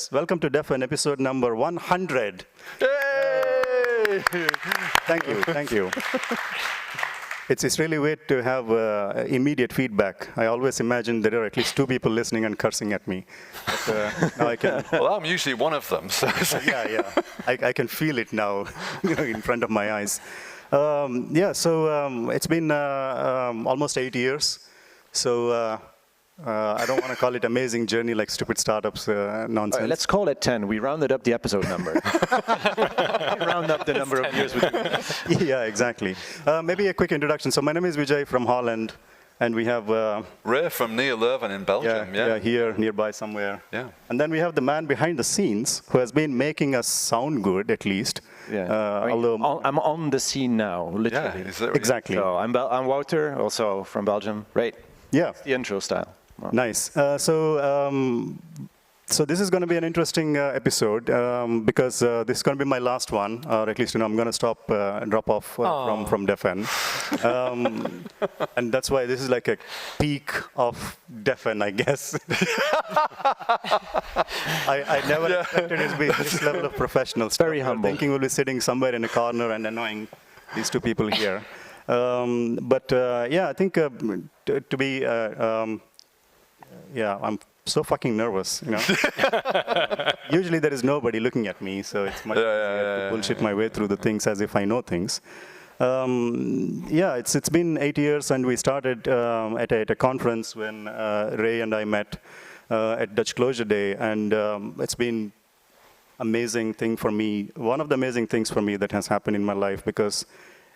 Yes, welcome to defn episode number 100. Yay! Thank you. It's really weird to have immediate feedback. I always imagine there are at least 2 people listening and cursing at me. But, now I can. Well, I'm usually one of them. So. Yeah. I can feel it now in front of my eyes. It's been almost 8 years. So I don't want to call it amazing journey like stupid startups nonsense. All right, let's call it 10. We rounded up the episode number. Round up the number of years. Yeah, exactly. Maybe a quick introduction. So my name is Vijay from Holland, and we have Ray from near Leuven in Belgium. Yeah, here nearby somewhere. Yeah. And then we have the man behind the scenes who has been making us sound good, at least. Yeah. I'm on the scene now, literally. Yeah, exactly. So I'm Wouter, also from Belgium. Right. Yeah. The intro style. Wow. Nice. So this is going to be an interesting episode because this is going to be my last one, or at least I'm going to stop and drop off from defn, and that's why this is like a peak of defn, I guess. I never expected it to be this level of professional. Very humble. Thinking we'll be sitting somewhere in a corner and annoying these 2 people here. I think to be. I'm so fucking nervous, Usually there is nobody looking at me, so it's much easier to bullshit my way through the things as if I know things. It's been 8 years, and we started at a conference when Ray and I met at Dutch Clojure Day, and it's been amazing thing for me. One of the amazing things for me that has happened in my life, because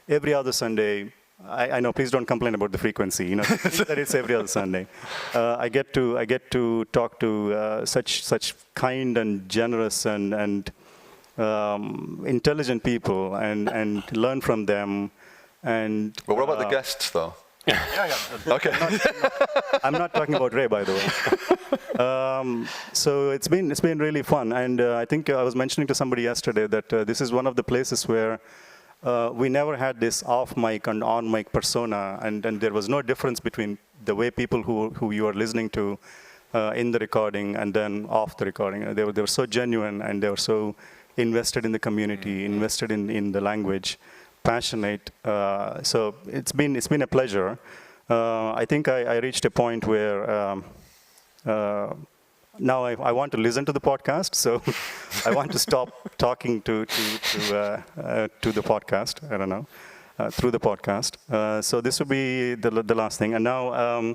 every other Sunday, I know, please don't complain about the frequency, that it's every other Sunday. I get to talk to such kind and generous and intelligent people and learn from them. And but what about the guests, though? Yeah. Okay. I'm not talking about Ray, by the way. So it's been really fun, and I think I was mentioning to somebody yesterday that this is one of the places where we never had this off-mic and on-mic persona, and there was no difference between the way people who you are listening to in the recording and then off the recording. They were so genuine, and they were so invested in the community, invested in the language, passionate. So it's been a pleasure. I think I reached a point where now I want to listen to the podcast, so I want to stop talking to the podcast. I don't know, through the podcast. So this will be the last thing. And now,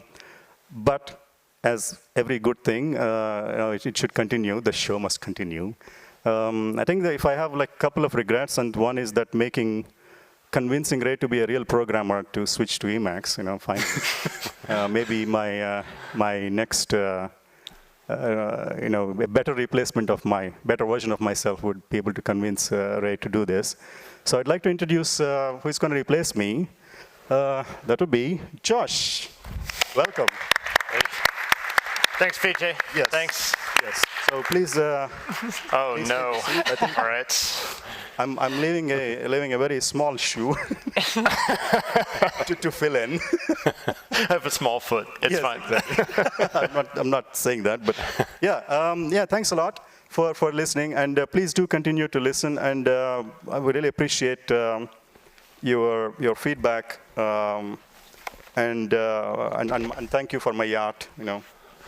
but as every good thing, it should continue. The show must continue. I think that if I have like a couple of regrets, and one is that convincing Ray to be a real programmer to switch to Emacs. Finally, maybe my next. A better replacement of better version of myself would be able to convince Ray to do this. So I'd like to introduce who's going to replace me. That would be Josh. Welcome. Great. Thanks, Vijay. Yes. Thanks. Yes. So please. Oh please no! I think All right. I'm leaving a very small shoe to fill in. I have a small foot. It's fine. Exactly. I'm not saying that, but yeah. Thanks a lot for listening, and please do continue to listen. And I would really appreciate your feedback, and thank you for my yacht.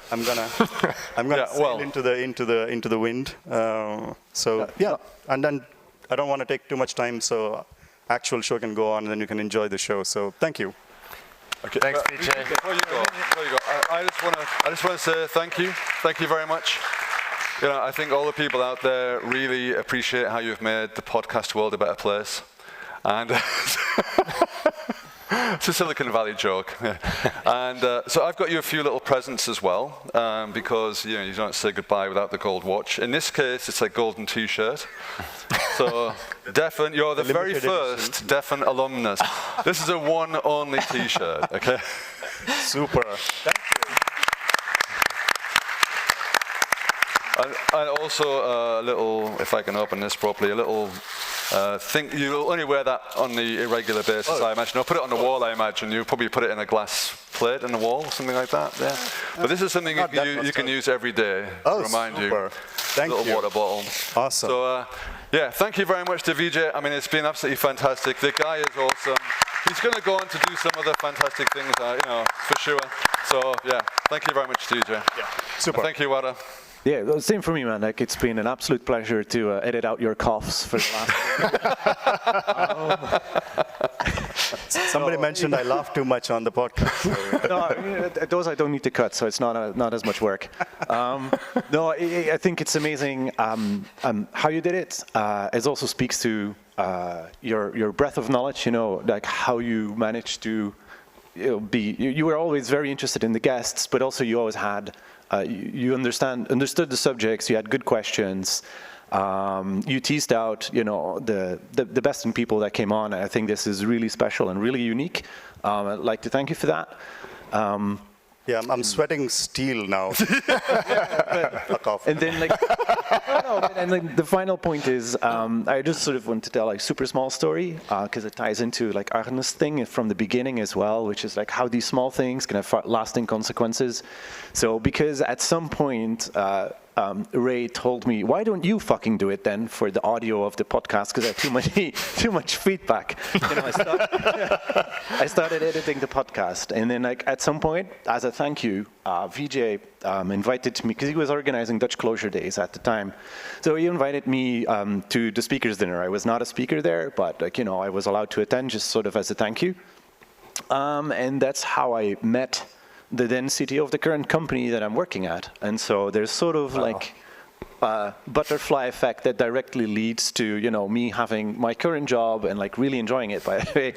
I'm gonna sail into the wind. And then I don't want to take too much time, so actual show can go on, and then you can enjoy the show. So thank you. Okay. Thanks, Vijay. Before you go, I just want to say thank you. Thank you very much. I think all the people out there really appreciate how you've made the podcast world a better place. And it's a Silicon Valley joke. And so I've got you a few little presents as well, because you don't say goodbye without the gold watch. In this case, it's a golden T-shirt. So defn, you're the very first defn alumnus. This is a one-only T-shirt. Okay. Super. Thank you. And also a little, if I can open this properly, a little thing. You'll only wear that on the irregular basis, I imagine. Or put it on the wall, I imagine. You'll probably put it in a glass plate in the wall, something like that. Yeah. But this is something you can use every day to remind super. you. Thank little you. water bottle. Awesome. So, yeah, thank you very much to Vijay. I mean, it's been absolutely fantastic. The guy is awesome. He's going to go on to do some other fantastic things, for sure. So, yeah, thank you very much, Vijay. Yeah. Super. Thank you, Wada. Yeah, well, same for me, man. Like, it's been an absolute pleasure to edit out your coughs for the last. Somebody mentioned I laugh too much on the podcast. So. No, those I don't need to cut, so it's not as much work. No, I think it's amazing how you did it. It also speaks to your breadth of knowledge. Like how you managed to be. You were always very interested in the guests, but also you always had. You understood the subjects. You had good questions. You teased out, the best in people that came on. I think this is really special and really unique. I'd like to thank you for that. Yeah, I'm sweating steel now. Fuck off. And then, and the final point is, I just sort of want to tell a super small story because it ties into like Arne's thing from the beginning as well, which is like how these small things can have lasting consequences. So, because at some point, Ray told me, "Why don't you fucking do it then for the audio of the podcast? Because I have too much feedback." I started editing the podcast, and then like at some point, as a thank you, Vijay invited me because he was organizing Dutch Clojure Days at the time. So he invited me to the speakers dinner. I was not a speaker there, but I was allowed to attend just sort of as a thank you, and that's how I met the then CTO of the current company that I'm working at. And so there's sort of like a butterfly effect that directly leads to, me having my current job and like really enjoying it, by the way.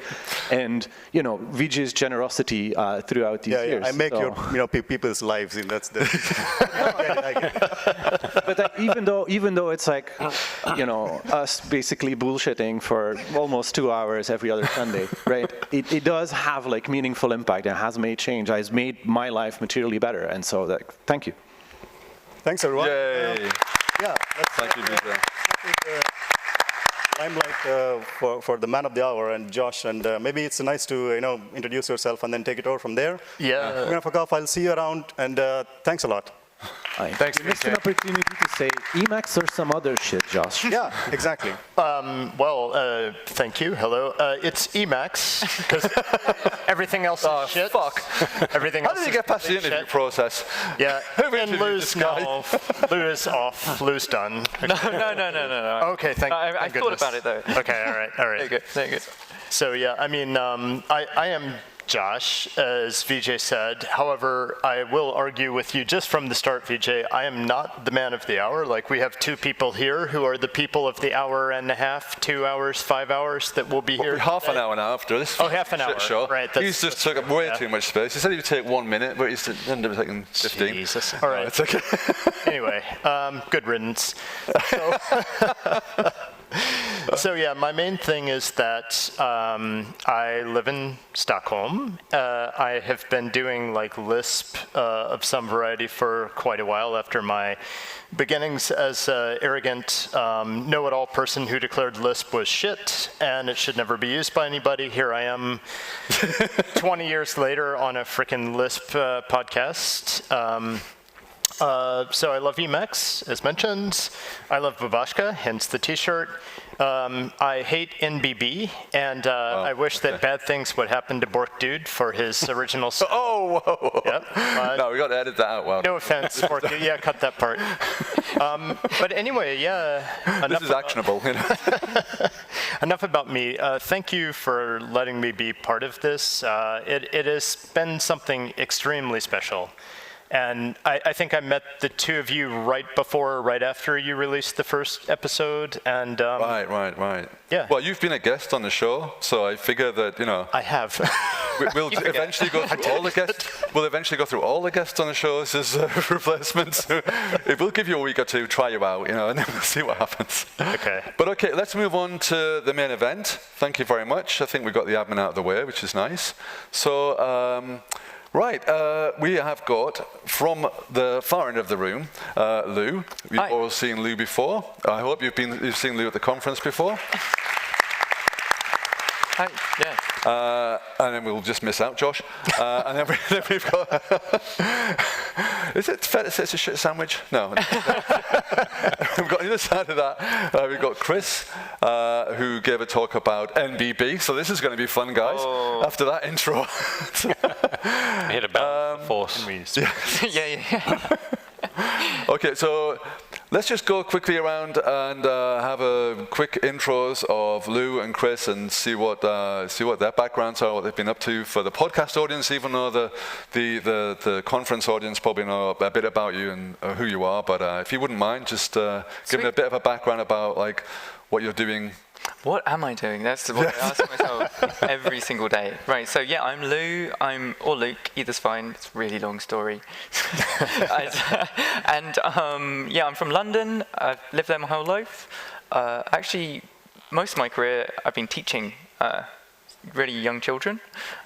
And, Vijay's generosity throughout these years. Yeah, I make so. your, people's lives in that's the. I get it. But even though it's like, us basically bullshitting for almost 2 hours every other Sunday, right? It does have like meaningful impact and has made change. It's made my life materially better. And so thank you. Thanks, everyone. Yay. Yeah, Thank you, Vijay. Limelight for the man of the hour and Josh, and maybe it's nice to introduce yourself and then take it over from there. Yeah. We're gonna fuck off. I'll see you around, and thanks a lot. Thanks, You missed Vijay. an opportunity to say Emacs or some other shit, Josh. Yeah, exactly. Thank you. Hello. It's Emacs, because everything else is shit. Fuck. Everything How else did you is get past the complete interview shit. process? Yeah. Who And interviewed Lou's this guy? now. Lou is off. Lou's done. No. Okay, thank I thought goodness. about it though. Okay, all right. There you go. So yeah, I mean, I am Josh, as Vijay said. However, I will argue with you just from the start, Vijay, I am not the man of the hour. Like, we have two people here who are the people of the hour and a half, 2 hours, 5 hours that will be here. Half an today. hour now after this. Oh, half an hour. Shit show. Right, He's just took up way too much space. He said he would take 1 minute, but he's ended up taking 15. Jesus. All right. It's okay. Anyway, good riddance. So yeah, my main thing is that I live in Stockholm. I have been doing like Lisp of some variety for quite a while after my beginnings as an arrogant know-it-all person who declared Lisp was shit and it should never be used by anybody. Here I am 20 years later on a frickin' Lisp podcast. So I love Emacs, as mentioned. I love Babashka, hence the t-shirt. I hate NBB, and I wish that bad things would happen to Bork Dude for his original song. Oh, whoa. Yep. No, we got to edit that out. Wow. No offense, Bork Dude. Yeah, cut that part. But anyway, yeah. This is actionable. Enough about me. Thank you for letting me be part of this. It has been something extremely special. And I think I met the two of you right before or right after you released the first episode. And Right. Yeah. Well, you've been a guest on the show, so I figure that, I have. we'll eventually go through all the guests. We'll eventually go through all the guests on the show as replacements. We'll give you a week or two, try you out, and then we'll see what happens. Okay. But okay, let's move on to the main event. Thank you very much. I think we got the admin out of the way, which is nice. So. Right, we have got from the far end of the room, Lou. You've all seen Lou before. I hope you've seen Lou at the conference before. Hi. Yeah. And then we'll just miss out Josh. And then we've got... Is it fair to say it's a shit sandwich? No. We've got on the other side of that, we've got Chris, who gave a talk about NBB. So this is going to be fun, guys, after that intro. We hit a balance force. Yeah. Okay, so let's just go quickly around and have a quick intros of Lou and Chris and see what their backgrounds are, what they've been up to for the podcast audience, even though the conference audience probably know a bit about you and who you are. But if you wouldn't mind, just give me a bit of a background about like what you're doing. What am I doing? That's what I ask myself every single day. Right, so yeah, I'm Lou, or Luke, either's fine. It's a really long story. And I'm from London. I've lived there my whole life. Actually, most of my career, I've been teaching really young children.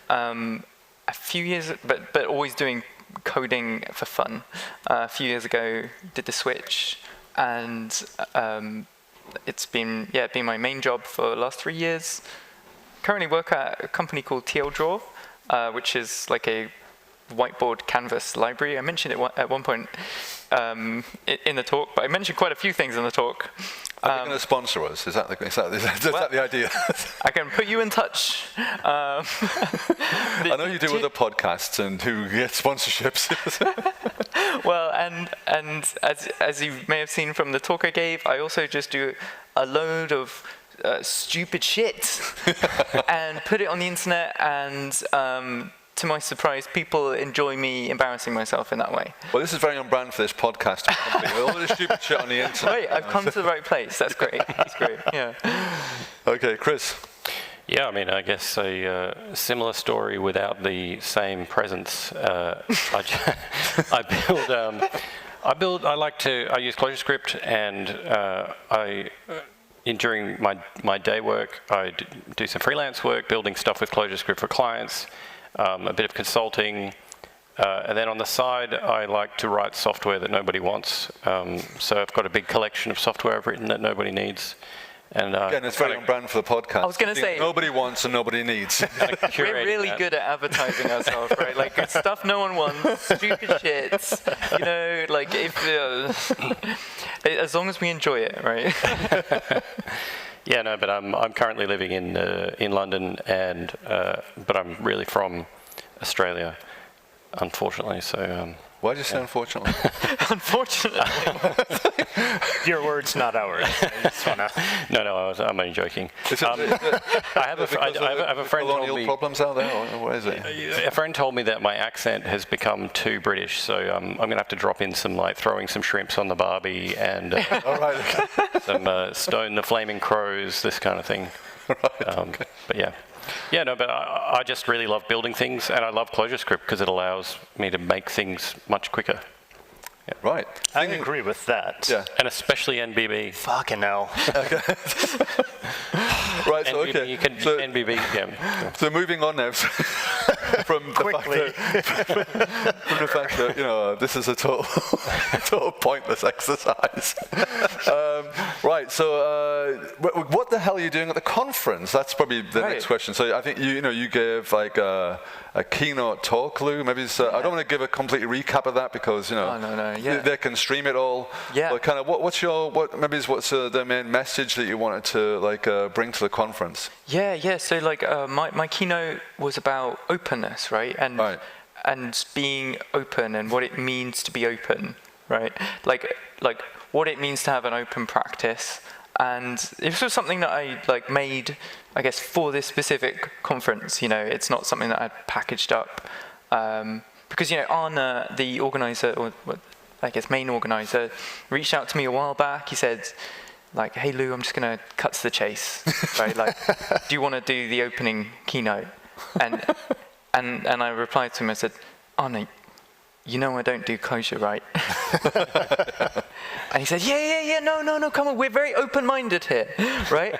A few years, but always doing coding for fun. A few years ago, did the switch, and it's been my main job for the last 3 years. Currently work at a company called Clojure, which is like a whiteboard canvas library. I mentioned it at one point in the talk, but I mentioned quite a few things in the talk. Are they going to sponsor us? Is that the idea? I can put you in touch. I know you do other podcasts and who get sponsorships. Well, and as you may have seen from the talk I gave, I also just do a load of stupid shit and put it on the internet, and to my surprise, people enjoy me embarrassing myself in that way. Well, this is very on brand for this podcast. All this stupid shit on the internet. Right, I've come to the right place. That's great. That's great. Yeah. Okay, Chris. Yeah, I mean, I guess a similar story without the same presence. I use ClojureScript, and during my day work, I do some freelance work, building stuff with ClojureScript for clients, a bit of consulting, and then on the side, I like to write software that nobody wants. So I've got a big collection of software I've written that nobody needs. And again, it's very on brand for the podcast. I was going to say, nobody wants and nobody needs. We're really good at advertising ourselves, right? Like good stuff no one wants, stupid shits. You know, like as long as we enjoy it, right? Yeah, no, but I'm currently living in London, and but I'm really from Australia, unfortunately. So. Why did you say unfortunately? Unfortunately. Your words, not ours. I just wanna... No, I'm only joking. I have a friend told me problems out there, or what is it? A friend told me that my accent has become too British, so I'm going to have to drop in some throwing some shrimps on the barbie and all right, okay. some Stone the Flaming Crows, this kind of thing. Right, okay. But yeah. Yeah, no, but I just really love building things, and I love ClojureScript because it allows me to make things much quicker. Yeah. Right. I agree with that. Yeah. And especially NBB. Fucking hell. Right, so NBB, okay. You can NBB, yeah. So moving on now from the fact that, you know, this is a total pointless exercise. Right, so what the hell are you doing at the conference? That's probably the next question. So I think you gave like a keynote talk, Lou. Maybe it's, I don't want to give a complete recap of that because they can stream it all. Yeah. But kind of what's the main message that you wanted to bring to the conference? Yeah. So like my keynote was about openness, right? And being open and what it means to be open, right? Like what it means to have an open practice. And this was something that I made, I guess, for this specific conference. You know, it's not something that I'd packaged up because Arne, the organizer, or I guess main organizer, reached out to me a while back. He said, like, "Hey Lou, I'm just gonna cut to the chase, right? Like, do you want to do the opening keynote?" And I replied to him. I said, "Arne, you know I don't do Clojure, right?" And he said, yeah, no, come on, we're very open-minded here, right?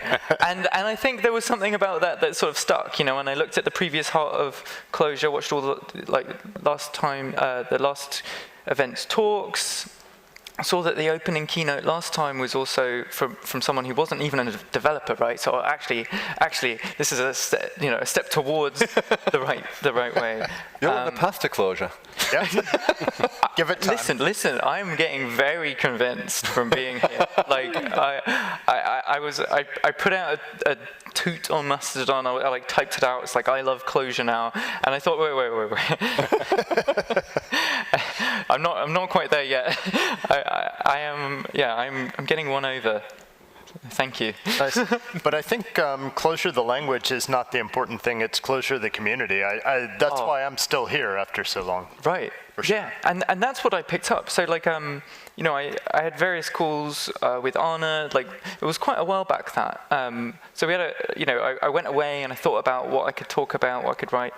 And I think there was something about that sort of stuck, and I looked at the previous Heart of Clojure, watched all the last event's talks, saw that the opening keynote last time was also from someone who wasn't even a developer, right? So actually, this is a step towards the right way. You're on the path to Clojure. Yeah. Give it time. Listen. I'm getting very convinced from being here. Like I put out a toot on Mastodon. I like typed it out. It's like I love Clojure now, and I thought, wait. I'm not quite there yet. I am. Yeah, I'm getting one over. Thank you. Nice. But I think Clojure the language is not the important thing. It's Clojure the community. That's why I'm still here after so long. Right. Sure. Yeah, and that's what I picked up. So like I had various calls with Anna. Like it was quite a while back that. So we had I went away and I thought about what I could talk about, what I could write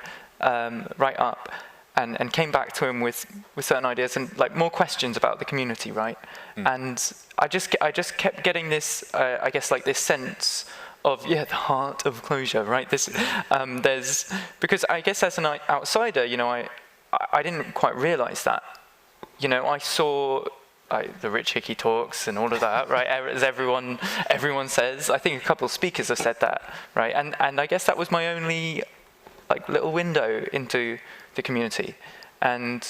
up. And came back to him with certain ideas and like more questions about the community, right? And I just kept getting this, I guess like this sense of the heart of Clojure, right? This because I guess as an outsider, I didn't quite realize that. I saw the Rich Hickey talks and all of that, right? As everyone says, I think a couple of speakers have said that, right? And I guess that was my only like little window into the community. And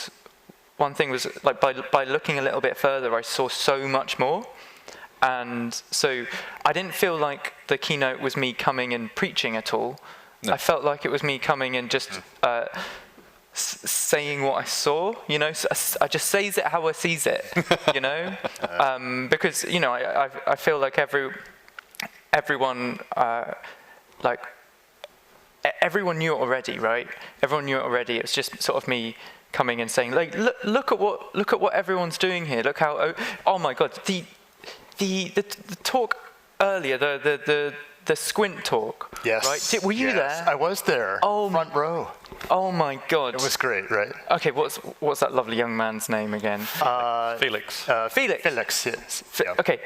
one thing was like by looking a little bit further, I saw so much more. And so I didn't feel like the keynote was me coming and preaching at all. No. I felt like it was me coming and just saying what I saw, So I just says it how I sees it, because I feel like everyone like everyone knew it already, right? Everyone knew it already. It was just sort of me coming and saying, like, look at what everyone's doing here. Look how oh my God, the talk earlier, the squint talk. Yes. Right? Were you there? I was there. Oh, front row. Oh my God. It was great, right? Okay, what's that lovely young man's name again? Felix. Felix. Felix, yes. Yeah. Okay.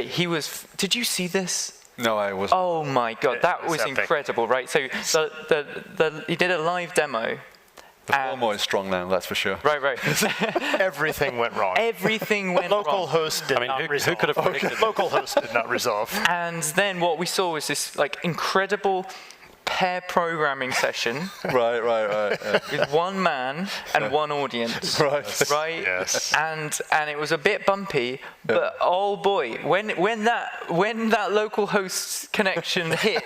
He was. Did you see this? No, I wasn't. Oh my God, that was epic. incredible, right? So he did a live demo. The FOMO is strong now, that's for sure. Right. Everything went wrong. Everything went wrong. Local host did not resolve. Who could have predicted? Local host did not resolve. And then what we saw was this like incredible pair programming session. Right. Yeah. With one man and one audience. Right. Yes. And it was a bit bumpy, but oh boy, when that local host connection hit,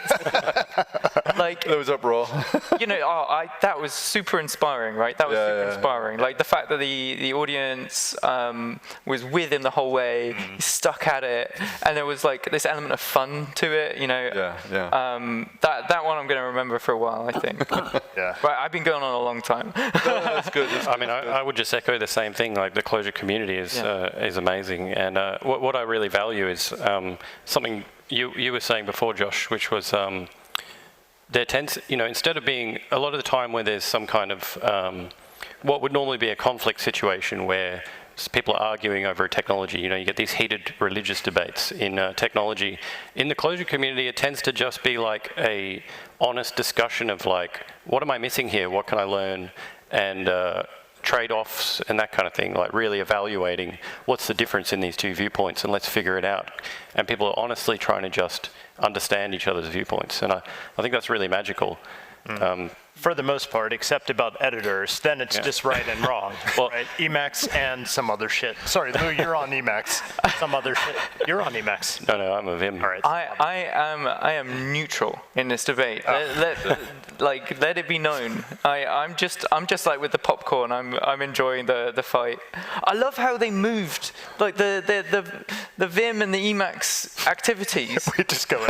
like It was uproar. that was super inspiring, right? That was super inspiring. Like the fact that the audience was with him the whole way, he stuck at it, and there was like this element of fun to it, Yeah. That one I'm going to remember for a while, I think. Yeah. Right, I've been going on a long time. That's good. I mean, I would just echo the same thing. Like the Clojure community is amazing, and what I really value is something you were saying before, Josh, which was there tends, instead of being a lot of the time where there's some kind of what would normally be a conflict situation where people are arguing over a technology. You get these heated religious debates in technology. In the Clojure community, it tends to just be like a honest discussion of like, what am I missing here? What can I learn? And trade-offs and that kind of thing, like really evaluating what's the difference in these two viewpoints and let's figure it out. And people are honestly trying to just understand each other's viewpoints. And I think that's really magical. For the most part, except about editors, then it's just right and wrong. Well, right? Emacs and some other shit. Sorry, Lou, you're on Emacs. Some other shit. You're on Emacs. No, I'm a Vim. All right. I am neutral in this debate. Let it be known. I'm just like with the popcorn. I'm enjoying the fight. I love how they moved like the Vim and the Emacs activities. We just go.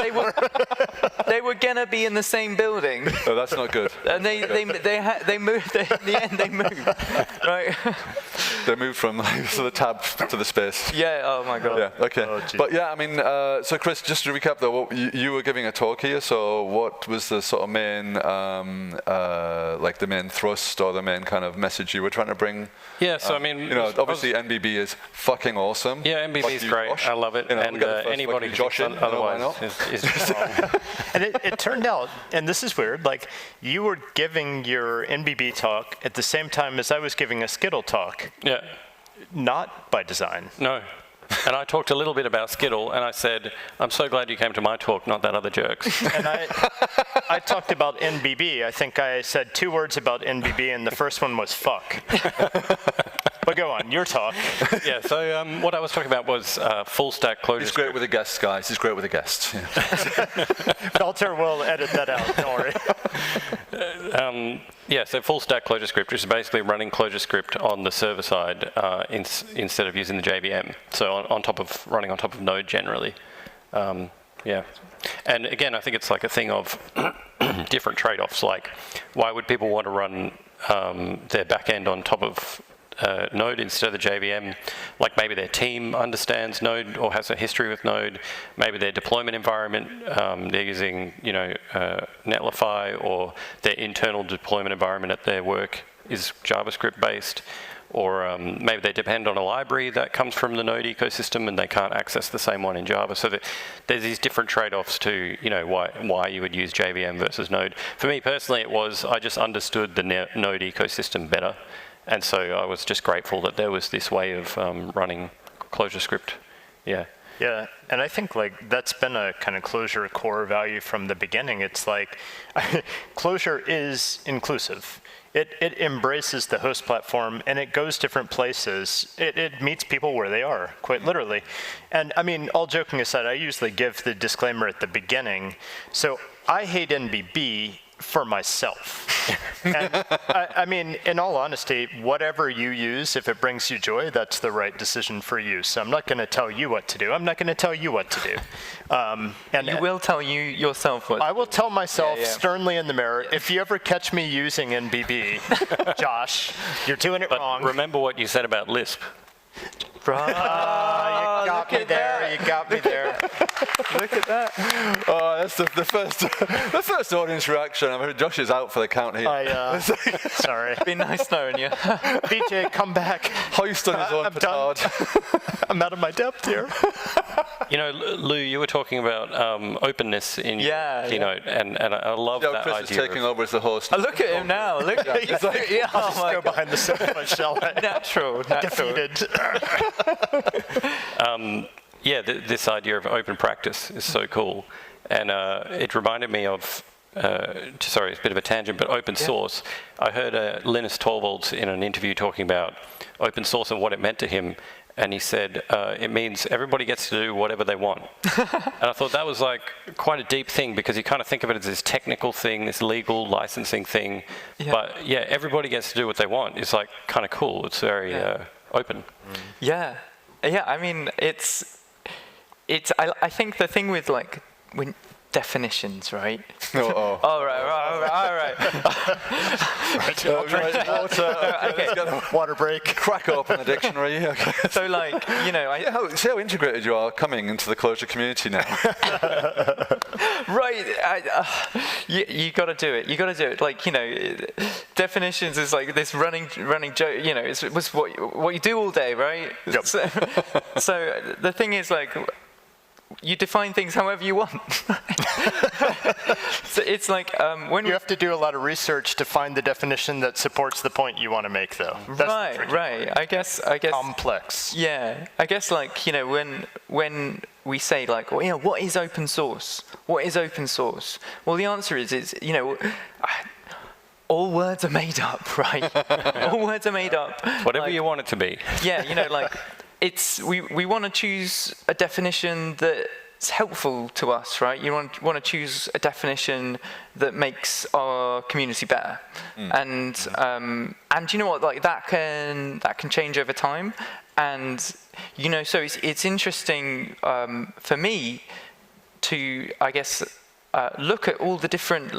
They were gonna be in the same building. Oh, that's not good. And they moved. In the end, they moved. Right. They moved from the tab to the space. Yeah. Oh my God. Yeah. Okay. Oh, but yeah, I mean, so Chris, just to recap though, you were giving a talk here. So what was the sort of main, like the main thrust or the main kind of message you were trying to bring? Yeah. So I mean, obviously NBB is fucking awesome. Yeah, NBB is great. Josh. I love it. And anybody who Josh thinks otherwise is just wrong. And it turned out, and this is weird, like you were giving your NBB talk at the same time as I was giving a Skittle talk. Yeah. not by design. No. And I talked a little bit about Skittle, and I said, I'm so glad you came to my talk, not that other jerk's. And I talked about NBB. I think I said 2 words about NBB, and the first one was fuck. But go on, your talk. Yeah, so what I was talking about was full stack ClojureScript. He's great with the guests, guys. He's great with the guests. Yeah. Walter will edit that out, don't worry. Yeah, so full stack ClojureScript, which is basically running ClojureScript on the server side instead of using the JVM. So running on top of Node generally. Yeah. And again, I think it's like a thing of different trade-offs. Like, why would people want to run their backend on top of Node instead of the JVM? Like maybe their team understands Node or has a history with Node. Maybe their deployment environment, they're using, Netlify, or their internal deployment environment at their work is JavaScript based. Or maybe they depend on a library that comes from the Node ecosystem and they can't access the same one in Java. So there's these different trade-offs to, why you would use JVM versus Node. For me personally, I just understood the Node ecosystem better. And so I was just grateful that there was this way of running ClojureScript. Yeah. Yeah, and I think that's been a kind of Clojure core value from the beginning. It's like Clojure is inclusive. It embraces the host platform, and it goes different places. It meets people where they are, quite literally. And I mean, all joking aside, I usually give the disclaimer at the beginning. So I hate NBB for myself. And I mean, in all honesty, whatever you use, if it brings you joy, that's the right decision for you. So I'm not going to tell you what to do. I'm not going to tell you what to do. And you will tell you yourself what. I will tell myself sternly in the mirror, if you ever catch me using NBB, Josh, you're doing it wrong. Remember what you said about Lisp. You got me there. You got me there. Look at that. Oh, that's the first audience reaction. I mean, Josh is out for the count here. Sorry. Be nice knowing you. Vijay, come back. Hoist on his own petard. I'm out of my depth here. Lou, you were talking about openness in your keynote, and I love that Chris idea. Chris is taking over as the host. Look at him now. Look at him. I'll just go behind the sofa, shall I? Natural. Defeated. This idea of open practice is so cool. And it reminded me of, sorry, it's a bit of a tangent, but open source. I heard Linus Torvalds in an interview talking about open source and what it meant to him. And he said, it means everybody gets to do whatever they want. And I thought that was like quite a deep thing, because you kind of think of it as this technical thing, this legal licensing thing. Yeah. But yeah, everybody gets to do what they want. It's like kind of cool. It's very open. Yeah. Yeah, I mean, I think the thing with when definitions, right? Oh. All right. Okay. Water break. Crack open the dictionary. Okay. So See how integrated you are coming into the Clojure community now. Right. You got to do it. You got to do it. Definitions is like this running joke. It was what you do all day, right? Yep. So the thing is you define things however you want. So it's like when you have to do a lot of research to find the definition that supports the point you want to make, though. That's right. I guess complex. Yeah, I guess when we say what is open source? What is open source? Well, the answer is all words are made up, right? All words are made up. Whatever you want it to be. Yeah, we want to choose a definition that's helpful to us, right? You want to choose a definition that makes our community better, and you know what? That can change over time, and so it's interesting for me to, I guess, look at all the different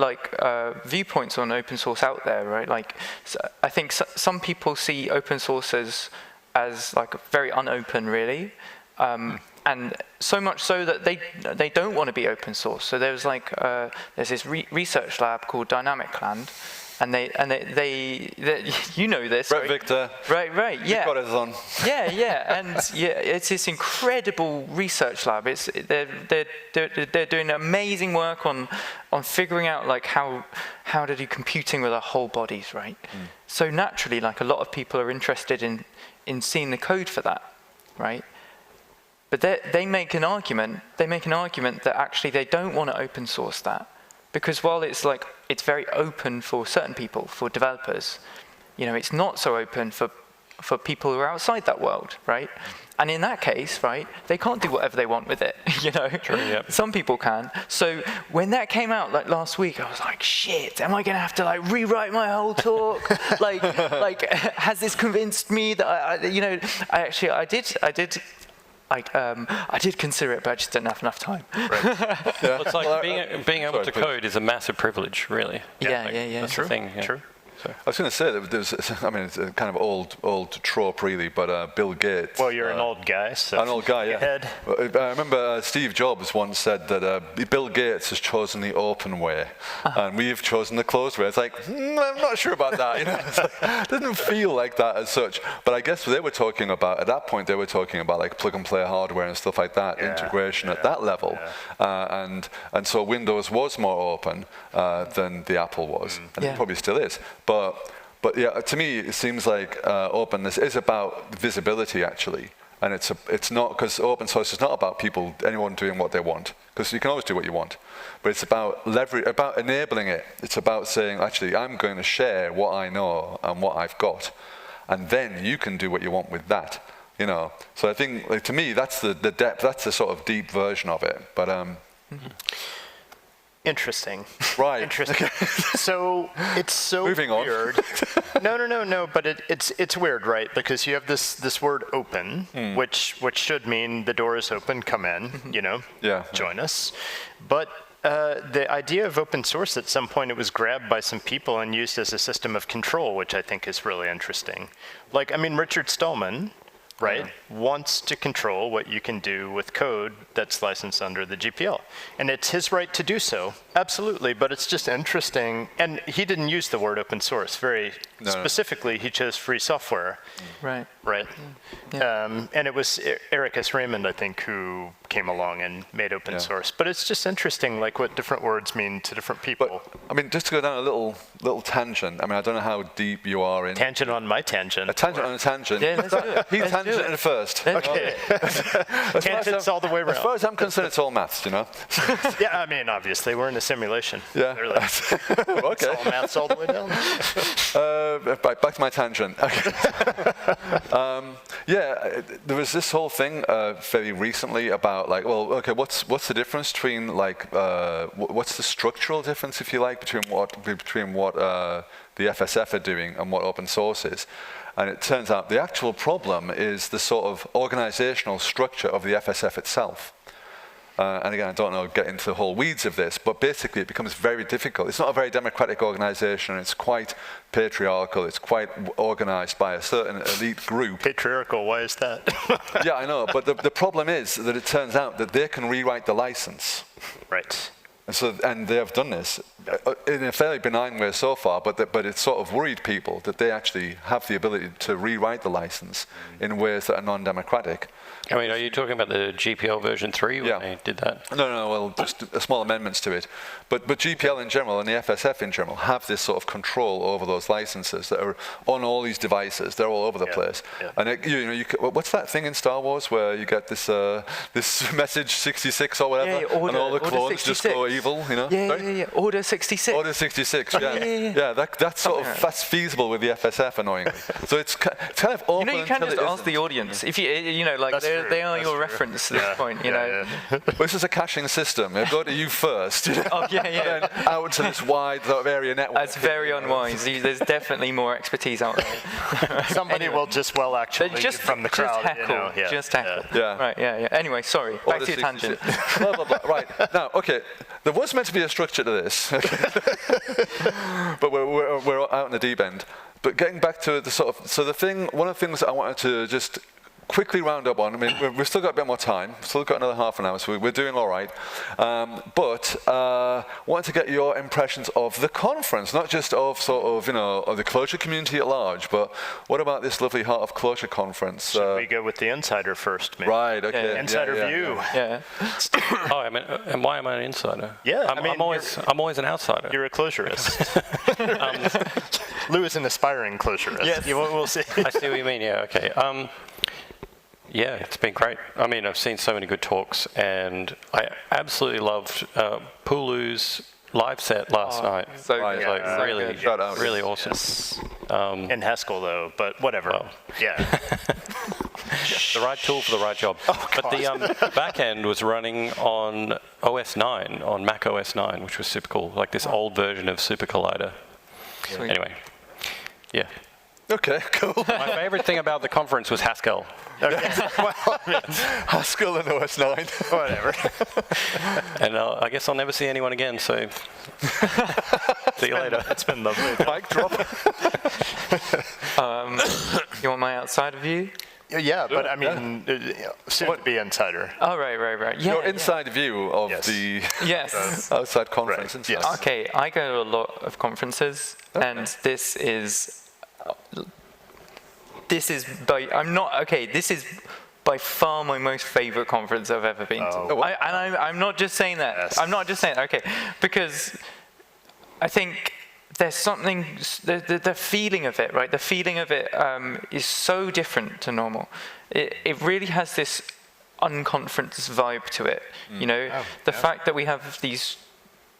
viewpoints on open source out there, right? I think some people see open source as very unopen, really, and so much so that they don't want to be open source. So there's this research lab called Dynamic Land, and they you know this, right, Victor? Right, yeah. You've got us on. Yeah, and it's this incredible research lab. They're doing amazing work on figuring out how to do computing with our whole bodies, right? So naturally, a lot of people are interested in in seeing the code for that, right? But they make an argument. They make an argument that actually they don't want to open source that, because while it's very open for certain people, for developers, it's not so open for people who are outside that world, right? And in that case, right, they can't do whatever they want with it, True, yep. Some people can. So when that came out last week, I was like, shit, am I going to have to rewrite my whole talk? Has this convinced me that I did consider it, but I just didn't have enough time. Right. Well, it's like being able to code is a massive privilege, really. Yeah. That's the thing. Yeah. True. I was going to say that there's, it's a kind of old trope, really, but Bill Gates. Well, you're an old guy, so. An old guy, yeah. Ahead. I remember Steve Jobs once said that Bill Gates has chosen the open way, and we've chosen the closed way. It's like, I'm not sure about that. It doesn't feel like that as such. But I guess they were talking about, at that point, they were talking about plug-and-play hardware and stuff like that, integration at that level. And so Windows was more open than the Apple was, and it probably still is. But yeah, to me, it seems like openness is about visibility, actually. And it's not, because open source is not about anyone doing what they want, because you can always do what you want. But it's about about enabling it. It's about saying, actually, I'm going to share what I know and what I've got, and then you can do what you want with that. So I think, to me, that's the depth. That's the sort of deep version of it. But Interesting. Right. Interesting. So it's so Moving on. weird. No. But it's weird, right? Because you have this word open, which should mean the door is open. Come in. Join us. But the idea of open source, at some point, it was grabbed by some people and used as a system of control, which I think is really interesting. Richard Stallman, right, wants to control what you can do with code that's licensed under the GPL. And it's his right to do so, absolutely, but it's just interesting. And he didn't use the word open source very specifically. He chose free software. Right. Yeah. And it was Eric S. Raymond, I think, who came along and made open source. But it's just interesting, what different words mean to different people. But, just to go down a little tangent, I don't know how deep you are in... Tangent on my tangent. A tangent on a tangent. Yeah, let's do it. He tangented it first. Okay. Tangents all the way around. As far as I'm concerned, it's all maths, Yeah, obviously, we're in a simulation. Yeah. Okay. It's all maths all the way down. Back to my tangent. There was this whole thing very recently about what's the difference between what's the structural difference, if you like, between what the FSF are doing and what open source is. And it turns out the actual problem is the sort of organizational structure of the FSF itself. And again, I don't know, get into the whole weeds of this, but basically it becomes very difficult. It's not a very democratic organization. It's quite patriarchal. It's quite organized by a certain elite group. Patriarchal, why is that? Yeah, I know, but the problem is that it turns out that they can rewrite the license. Right. And they have done this in a fairly benign way so far, but it's sort of worried people that they actually have the ability to rewrite the license in ways that are non-democratic. Are you talking about the GPL version 3 when they did that? No, well, just small amendments to it. But GPL in general and the FSF in general have this sort of control over those licenses that are on all these devices. They're all over the place. Yeah. And what's that thing in Star Wars where you get this message 66 or whatever, and all the clones just go evil, Yeah. Order 66. Order 66, yeah. That's feasible with the FSF, annoyingly. So it's kind of open. You can't just ask the audience. If they are your reference at this point, Well, this is a caching system. It'll go to you first. Then out to this wide sort of area network. That's very unwise. There's definitely more expertise out there. Somebody will just from the crowd. Just tackle. Yeah. Right, yeah. Anyway, sorry. Back to your tangent. Blah, blah, blah. Right. Now, okay. There was meant to be a structure to this. But we're out in the deep end. But getting back to the sort of... one of the things that I wanted to just quickly round up on, I mean, we've still got a bit more time, still got another half an hour, so we're doing all right. But wanted to get your impressions of the conference, not just of sort of, of the Clojure community at large, but what about this lovely Heart of Clojure conference? Should we go with the insider first, maybe? Right, okay. Yeah. Insider view. Yeah. Oh, I mean, and why am I an insider? Yeah, I'm always an outsider. You're a clojurist. Lou is an aspiring clojurist. Yes. We'll see. I see what you mean, yeah, okay. Yeah, it's been great. I mean, I've seen so many good talks, and I absolutely loved Pulu's live set last night. So Right, good. like, So really good. shout out. Really awesome. In Haskell, though, but whatever. Well. Yeah. The right tool for the right job. But the back end was running on OS 9, on Mac OS 9, which was super cool, like this old version of Super Collider. Sweet. Anyway, yeah. Okay, cool. My favorite thing about the conference was Haskell. Haskell and OS 9. Whatever. And I guess I'll never see anyone again, so see you later. It's been lovely. Mic drop. You want my outsider view? Yeah, but I mean, soon to be insider. Oh, right. Yeah. Your inside view of Yes. the Yes. outside conference. Right, Inside. yes. Okay, I go to a lot of conferences, and this is by far my most favorite conference I've ever been to. wow. I'm not just saying that. Yes. I'm not just saying that, okay, because I think there's something, the feeling of it, right? The feeling of it is so different to normal. It really has this unconference vibe to it, the fact that we have these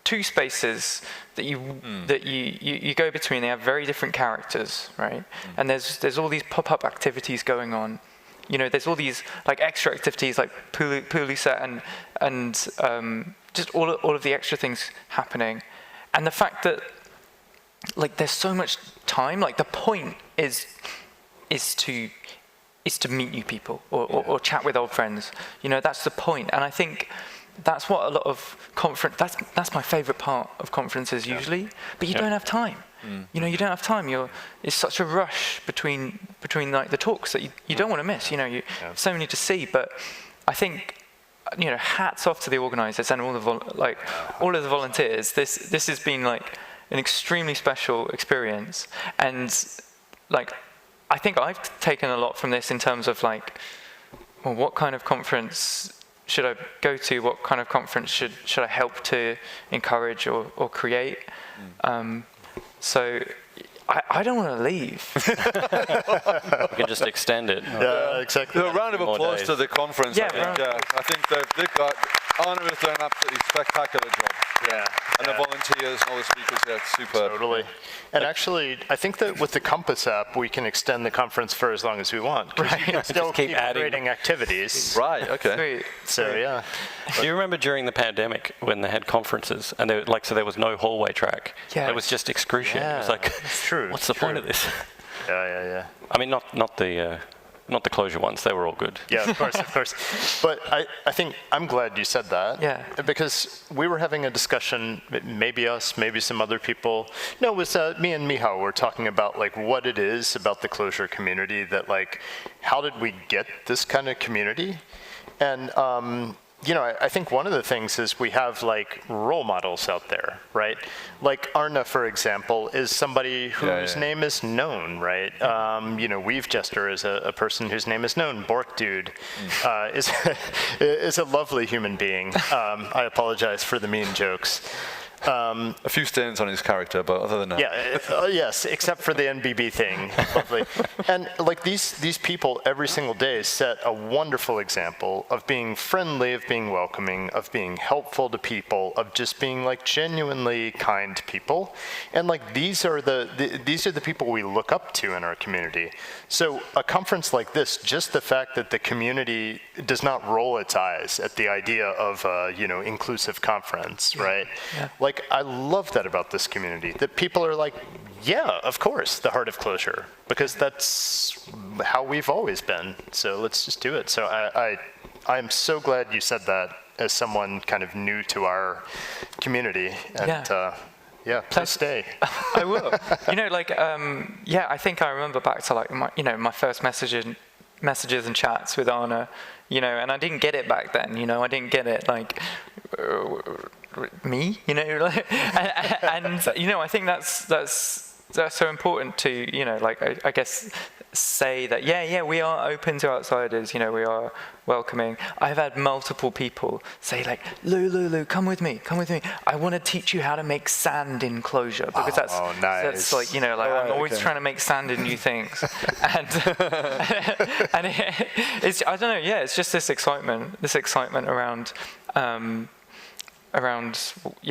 two spaces that you go between. They have very different characters, right? And there's all these pop-up activities going on. There's all these like extra activities like Pulu set and just all of the extra things happening. And the fact that like there's so much time, like the point is to meet new people or chat with old friends. That's the point. And I think that's what a lot of that's my favorite part of conferences usually, but you don't have time. You don't have time. It's such a rush between like the talks that you don't want to miss. So many to see. But I think hats off to the organizers and all of the volunteers. This has been like an extremely special experience, and like I think I've taken a lot from this in terms of like, well, what kind of conference should I go to? What kind of conference should I help to encourage or create? So I don't want to leave. We can just extend it. Yeah, exactly. A round of More applause days. to the conference. Yeah, I think they've got Anna has done an absolutely spectacular job. Yeah. And the volunteers and all the speakers there, it's super. Totally. And actually, I think that with the Compass app, we can extend the conference for as long as we want. Right. You can still Just keep adding. creating activities. Right, okay. Sweet. So, yeah. Do you remember during the pandemic when they had conferences and so there was no hallway track? Yeah. It was just excruciating. It was like, it's true. what's the point of this? Yeah. I mean, not the Clojure ones. They were all good. Yeah, of course. But I think I'm glad you said that. Yeah. Because we were having a discussion, maybe us, maybe some other people. No, it was me and Michał were talking about like what it is about the Clojure community that like, how did we get this kind of community? And I think one of the things is we have like role models out there, right? Like Arna, for example, is somebody whose name is known, right? Weave Jester is a person whose name is known. Bork Dude is a lovely human being. I apologize for the mean jokes. A few stains on his character, but other than that. Yeah, yes, except for the NBB thing. Lovely. And like these people every single day set a wonderful example of being friendly, of being welcoming, of being helpful to people, of just being like genuinely kind people. And like these are the people we look up to in our community. So a conference like this, just the fact that the community does not roll its eyes at the idea of inclusive conference, right? Yeah. Like, I love that about this community, that people are like, yeah, of course, the heart of Clojure, because that's how we've always been. So let's just do it. So I'm so glad you said that as someone kind of new to our community. And please stay. I will. I think I remember back to like my first message messages and chats with Anna, you know, and I didn't get it back then, you know, I didn't get it like, me, you know, and you know, I think that's so important to, you know, like I guess say that yeah we are open to outsiders, you know, we are welcoming. I've had multiple people say like, Lou, come with me, I want to teach you how to make sand in Clojure, because nice. that's like, you know, like I'm always trying to make sand in new things, and it's, I don't know, yeah, it's just this excitement around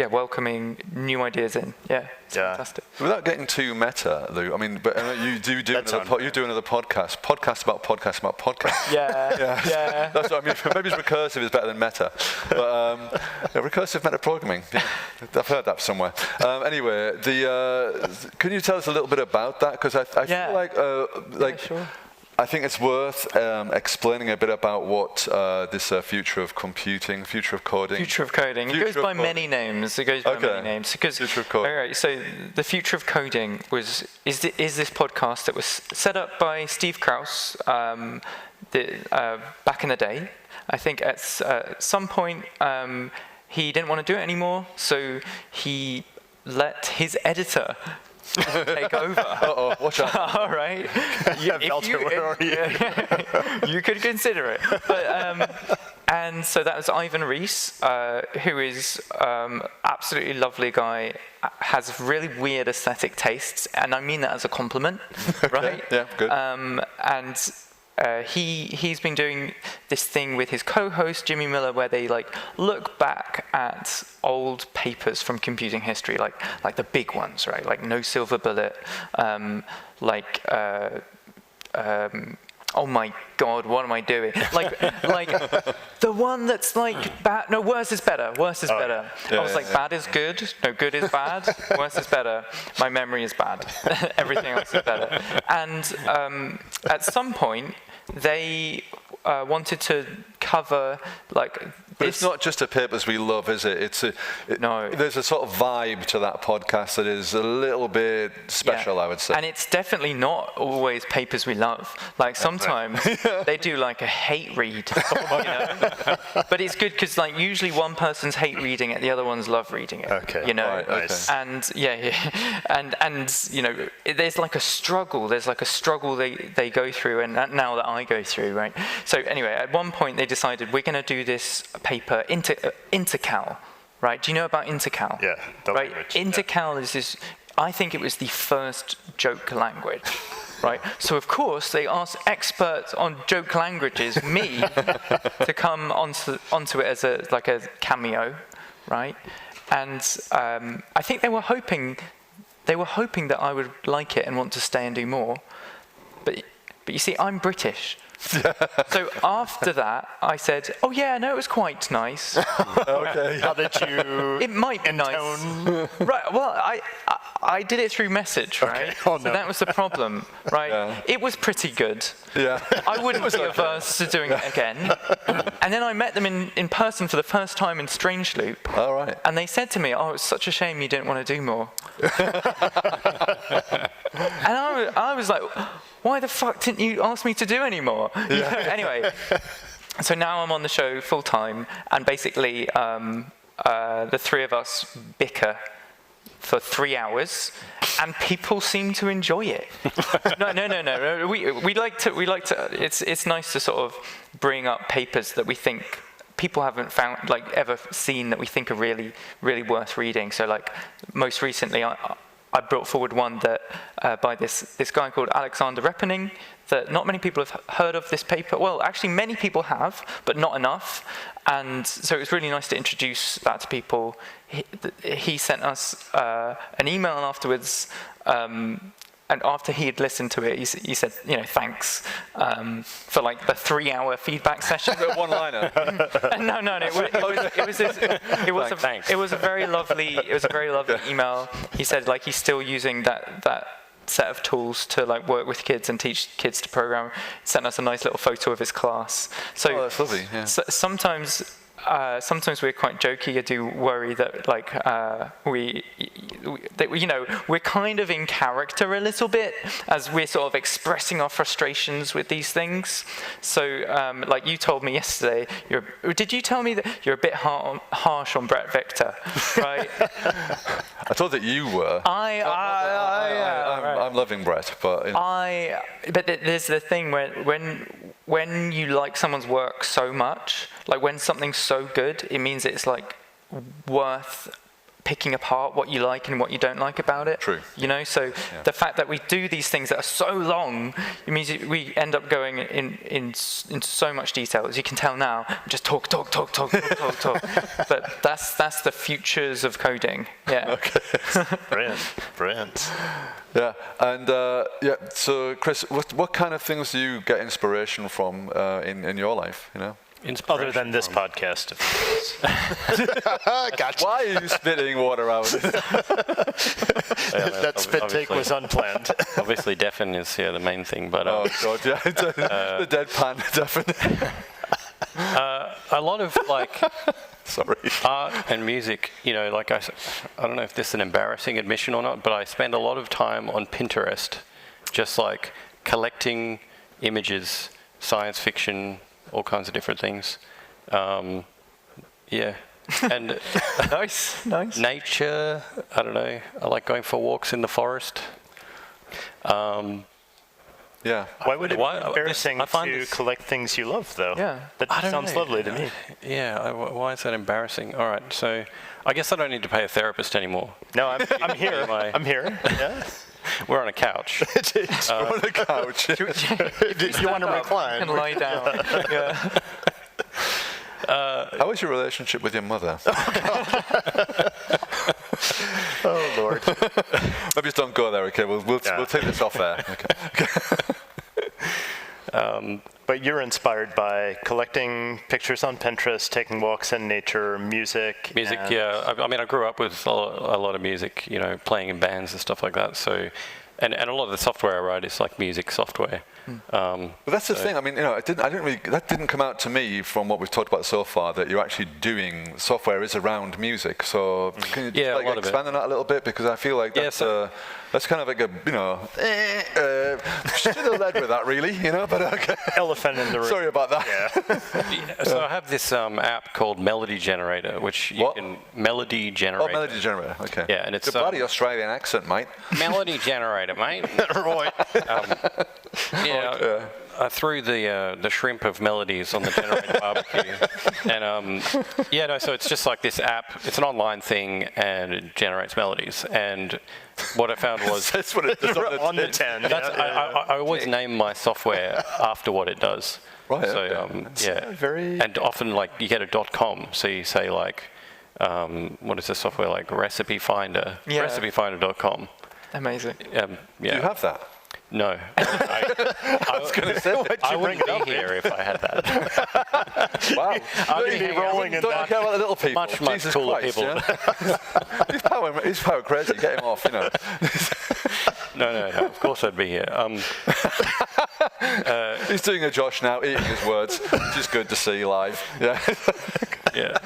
welcoming new ideas in. Yeah, it's fantastic. Without getting too meta, Lou, I mean, but you do another podcast about podcast. Yeah. That's what I mean. Maybe recursive is better than meta, but recursive metaprogramming. Yeah, I've heard that somewhere. Anyway, can you tell us a little bit about that? Because I feel like sure. I think it's worth explaining a bit about what this future of computing, future of coding. It goes by many names. Because, future of coding. All right, so the future of coding is this podcast that was set up by Steve Krause back in the day. I think at some point he didn't want to do it anymore, so he let his editor take over. Watch out. All right. You could consider it. But, and so that was Ivan Rees, who is absolutely lovely guy, has really weird aesthetic tastes, and I mean that as a compliment, right? Yeah, good. And he's been doing this thing with his co-host Jimmy Miller, where they like look back at old papers from computing history, like the big ones, right? Like No Silver Bullet, oh my God, what am I doing? Like the one that's like bad. No, worse is better. I was like, bad is good. No, good is bad. Worse is better. My memory is bad. Everything else is better. And at some point, they wanted to cover like. But it's not just the papers we love, is it? No. There's a sort of vibe to that podcast that is a little bit special, I would say. And it's definitely not always papers we love. Like sometimes they do like a hate read, you know? But it's good because like usually one person's hate reading it, the other one's love reading it. Okay. You know. Right, nice. And and you know, there's like a struggle. There's like a struggle they go through, and now that I go through, right? So anyway, at one point they decided we're going to do this paper intercal, right? Do you know about intercal? Yeah, the right. language. Intercal is this. I think it was the first joke language, right? So of course they asked experts on joke languages, me, to come onto it as a cameo, right? And I think they were hoping that I would like it and want to stay and do more. But you see, I'm British. So after that, I said, "Oh yeah, no, it was quite nice." Okay. How did you? It might be nice, right? Well, I did it through message, right? Okay. Oh, no. So that was the problem, right? Yeah. It was pretty good. Yeah. I wouldn't be averse to doing it again. And then I met them in person for the first time in Strangeloop. All right. And they said to me, "Oh, it's such a shame you didn't want to do more." And I was like, "Why the fuck didn't you ask me to do any more?" You know? Anyway, so now I'm on the show full time, and basically the three of us bicker for 3 hours, and people seem to enjoy it. No. We like to. It's nice to sort of bring up papers that we think people haven't found, like, ever seen, that we think are really, really worth reading. So, like, most recently, I brought forward one that by this guy called Alexander Repening, that not many people have heard of this paper. Well, actually, many people have, but not enough. And so it was really nice to introduce that to people. He sent us an email afterwards, and after he had listened to it, he said, you know, thanks for like the 3-hour feedback session. One-liner. No. It was a very lovely email. He said like he's still using that set of tools to like work with kids and teach kids to program. Sent us a nice little photo of his class. So that's lovely. Yeah. sometimes sometimes we're quite jokey. I do worry that like we're kind of in character a little bit as we're sort of expressing our frustrations with these things. So like you told me yesterday, did you tell me that you're a bit harsh on Brett Victor, right? I thought that you were. I'm loving Brett, but but there's the thing when you like someone's work so much, like when something's so good, it means it's like worth picking apart what you like and what you don't like about it. True. You know, so the fact that we do these things that are so long, it means we end up going into so much detail. As you can tell now, just talk. But that's the futures of coding. Yeah. Okay. Brilliant. Yeah, and so Chris, what kind of things do you get inspiration from in your life? You know. Other than this podcast, of course. Gotcha. Why are you spitting water out? That spit take was unplanned. Obviously, defn is the main thing, but Oh God, yeah, the deadpan defn. a lot of like Sorry. art and music. You know, like I don't know if this is an embarrassing admission or not, but I spend a lot of time on Pinterest, just like collecting images, science fiction, all kinds of different things. Yeah. And Nice. nature, I don't know. I like going for walks in the forest. Yeah. Why would it be embarrassing I find to this- collect things you love, though? Yeah. That I don't sounds know. lovely to me. Yeah, why is that embarrassing? All right, so I guess I don't need to pay a therapist anymore. No, I'm here. My- I'm here. Yeah. We're on a couch. On the couch. You want to recline? And lie down. Yeah. How is your relationship with your mother? Oh Lord. Maybe just don't go there. Okay, we'll take this off there. Okay. But you're inspired by collecting pictures on Pinterest, taking walks in nature, music. Music, and yeah. I mean, I grew up with a lot of music, you know, playing in bands and stuff like that. So, and a lot of the software I write is like music software. But that's the thing. I mean, you know, that didn't come out to me from what we've talked about so far. That you're actually doing software is around music. So can you just, a lot of expand on that a little bit, because I feel like that's kind of like a should have led with that really, you know. But okay. elephant in the room. Sorry about that. Yeah. So I have this app called Melody Generator, which you can Melody Generator. Oh, Melody Generator. Okay. Yeah, and it's a bloody Australian accent, mate. Melody Generator, mate. Right. Yeah, I threw the shrimp of melodies on the generator barbecue, and so it's just like this app. It's an online thing, and it generates melodies. And what I found was That's what it does on the 10. I always name my software after what it does. Right, So okay. very- and often like you get a .com, so you say like, what is the software like? Recipe Finder, Yeah. recipefinder.com. Amazing. Yeah. Do you have that? No. I was going to say, I wouldn't be here if I had that. Wow. I'm going to be rolling in Don't you that. care about the little people? Much Jesus cooler Christ, people. Yeah? he's power crazy. Get him off, you know. No. Of course I'd be here. He's doing a Josh now, eating his words, which is good to see live. Yeah. Yeah.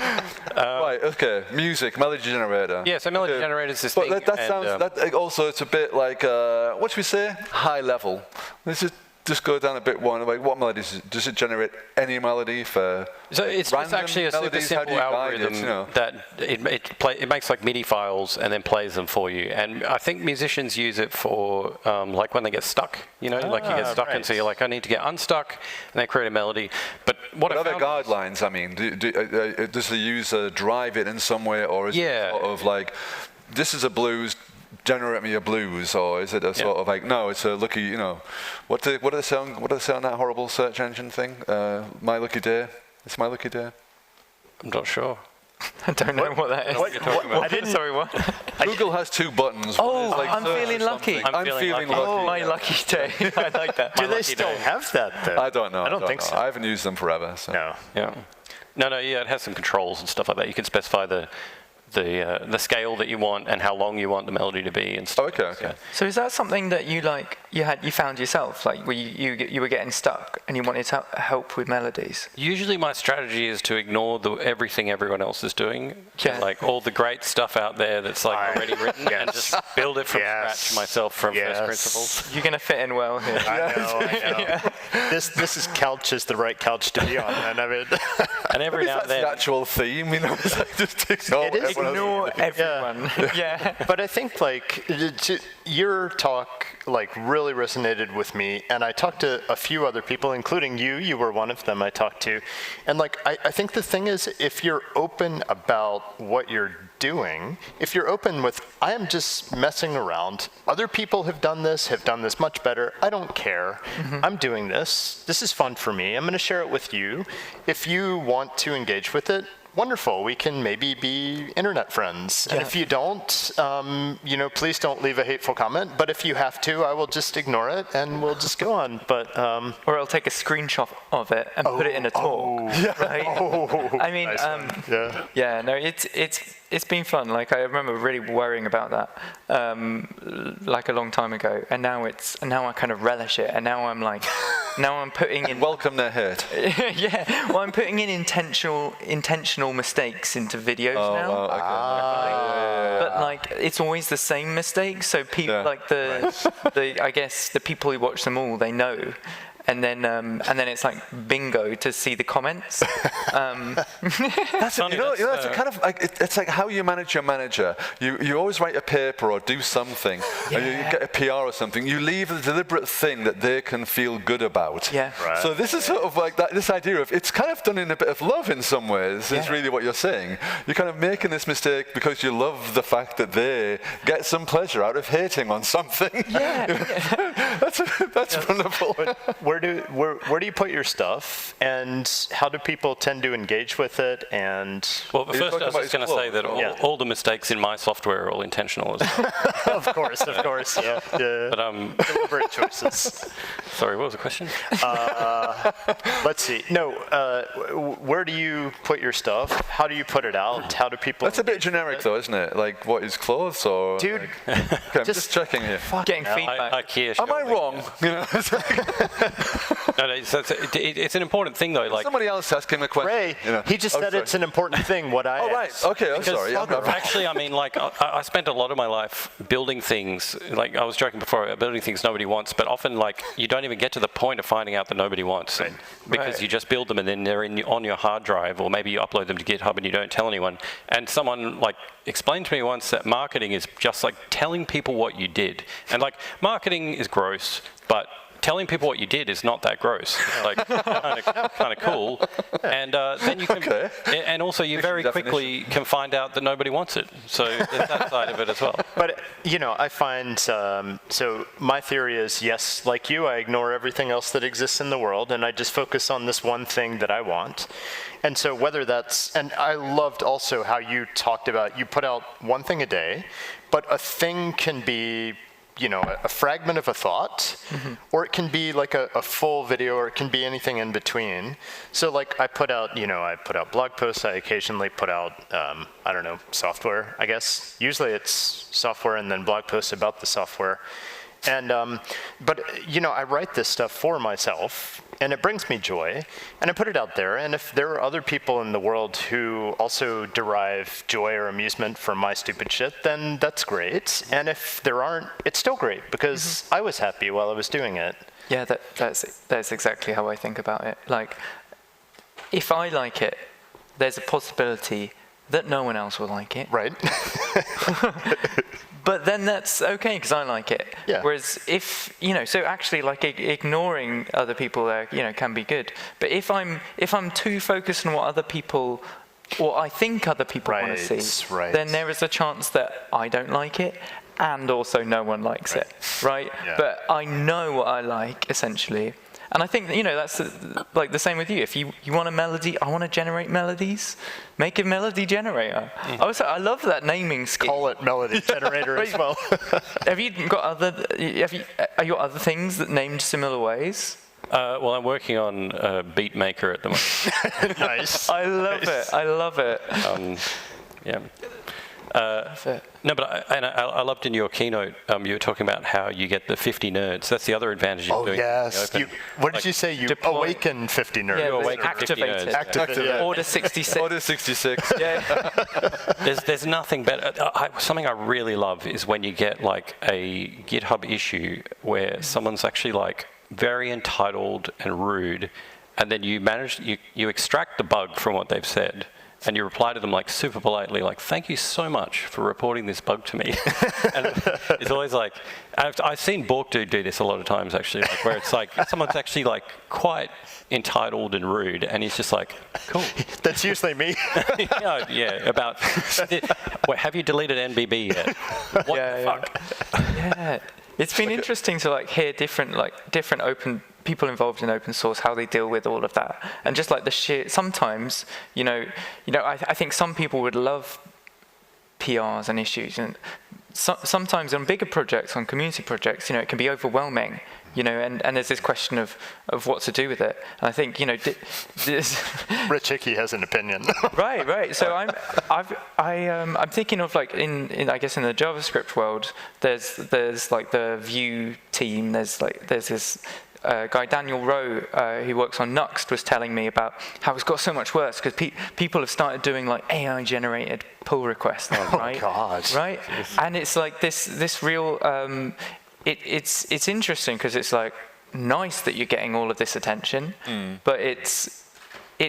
Right. Okay. Music, Melody Generator. Yeah. So Melody Generator is this But thing. that sounds. That also, it's a bit like what should we say? High level. Let's just go down a bit one. Like, what melodies does it generate? Any melody for? So it's actually a super melodies? How do simple you guide algorithm it, you know? that it makes like MIDI files and then plays them for you. And I think musicians use it for like when they get stuck. You know, like you get stuck, and so you're like, I need to get unstuck, and they create a melody. But what What I other found guidelines? I mean, does the user drive it in some way, or is it sort of like, this is a blues, generate me a blues, or is it a sort of like, no, it's a lucky, you know, what do they say on that horrible search engine thing? My lucky day. It's my lucky day. I'm not sure. I don't know what that is. What- you're talking what- about. I didn't- Sorry, what? Google has two buttons. Oh, One is like I'm search or feeling lucky. something. I'm feeling lucky. Oh, my lucky day. I like that. Do they still have that, though? I don't know. I don't think so. I haven't used them forever. So. No. Yeah. No. Yeah, it has some controls and stuff like that. You can specify the scale that you want and how long you want the melody to be and stuff. Okay. So is that something that you like you found yourself, like where you were getting stuck and you wanted help with melodies? Usually my strategy is to ignore everything everyone else is doing, like all the great stuff out there that's like already written, and just build it from scratch myself from first principles. You're going to fit in well here. I know. This is couch is the right couch to be on, and I mean, and every now and then, the actual theme, you know, it's like just ignore everyone. Yeah. But I think like your talk like really resonated with me, and I talked to a few other people, including you. You were one of them I talked to, and like I think the thing is, if you're open about what you're doing, if you're open with, I am just messing around. Other people have done this much better. I don't care. I'm doing this. This is fun for me. I'm going to share it with you. If you want to engage with it, wonderful. We can maybe be internet friends. And if you don't, you know, please don't leave a hateful comment. But if you have to, I will just ignore it and we'll just go on. But or I'll take a screenshot of it and put it in a talk. Right? I mean, nice no, it's been fun. Like I remember really worrying about that, like a long time ago, and now I kind of relish it, and now I'm like, now I'm putting in welcome their hate. well, I'm putting in intentional mistakes into videos now. Wow, okay. But like it's always the same mistakes, so people like the I guess the people who watch them all, they know. And then it's like bingo to see the comments. That's you know, it's kind of like it's like how you manage your manager. You always write a paper or do something, and you get a PR or something. You leave a deliberate thing that they can feel good about. Yeah. Right. So this is sort of like that. This idea of it's kind of done in a bit of love in some ways. Is really what you're saying. You're kind of making this mistake because you love the fact that they get some pleasure out of hating on something. That's wonderful. Where do you put your stuff, and how do people tend to engage with it? And well, first I was just going to say that all the mistakes in my software are all intentional as well. Of course, yeah. But deliberate choices. Sorry, what was the question? Let's see. No, where do you put your stuff? How do you put it out? How do people? That's a bit generic, though, isn't it? Like, what is clothes or? Dude, like, okay, I'm just checking here. Getting feedback. IKEA. Am I wrong? You know, no, it's an important thing though. Like somebody else asked him a question. Ray, he just said it's an important thing. What I asked. Okay. I'm sorry. Actually, I mean, like I spent a lot of my life building things. Like I was joking before about building things nobody wants, but often like you don't even get to the point of finding out that nobody wants, because you just build them and then they're on your hard drive, or maybe you upload them to GitHub and you don't tell anyone. And someone like explained to me once that marketing is just like telling people what you did, and like marketing is gross, but telling people what you did is not that gross. Like kind of cool, and then you can, and also you very quickly can find out that nobody wants it. So there's that side of it as well. But you know, I find so my theory is yes, like you, I ignore everything else that exists in the world, and I just focus on this one thing that I want. And so whether that's, and I loved also how you talked about, you put out one thing a day, but a thing can be, you know, a fragment of a thought, or it can be like a full video, or it can be anything in between. So like I put out blog posts, I occasionally put out, I don't know, software, I guess. Usually it's software and then blog posts about the software. And, but, you know, I write this stuff for myself, and it brings me joy, and I put it out there. And if there are other people in the world who also derive joy or amusement from my stupid shit, then that's great. And if there aren't, it's still great, because I was happy while I was doing it. Yeah, that's exactly how I think about it. Like, if I like it, there's a possibility that no one else will like it. Right. But then that's okay, because I like it. Yeah. Whereas if, you know, so actually like ignoring other people there, you know, can be good. But if I'm too focused on what other people, or I think other people want to see, then there is a chance that I don't like it, and also no one likes it, right? Yeah. But I know what I like, essentially. And I think, you know, that's like the same with you. If you want a melody, I want to generate melodies, make a melody generator. I love that naming scheme. Call it melody generator as well. Are your other things that named similar ways? Well, I'm working on Beat Maker at the moment. Nice. I love it. Yeah. No, but I loved in your keynote, you were talking about how you get the 50 nerds. That's the other advantage of doing yes. What did you say? You awaken 50 nerds. Yeah, You awaken 50 activated. nerds. Activated. Yeah. Order 66. Order 66. Yeah. There's nothing better. Something I really love is when you get like a GitHub issue where someone's actually like very entitled and rude, and then you extract the bug from what they've said, and you reply to them like super politely, like, thank you so much for reporting this bug to me. And it's always like, I've seen Bork do this a lot of times actually, like, where it's like someone's actually like quite entitled and rude, and he's just like, cool. That's usually me. About, wait, have you deleted NBB yet? What the fuck? Yeah. It's been interesting to like hear different open people involved in open source, how they deal with all of that, and just like the sheer. Sometimes, I think some people would love PRs and issues, and sometimes on bigger projects, on community projects, it can be overwhelming. And there's this question of what to do with it. And I think, Rich Hickey has an opinion. Right. So I'm thinking of like in I guess in the JavaScript world, there's like the Vue team. There's this guy Daniel Rowe who works on Nuxt was telling me about how it's got so much worse because people have started doing like AI generated pull requests. Right? Oh God. Right. And it's like this real. It's interesting because it's like nice that you're getting all of this attention, but it's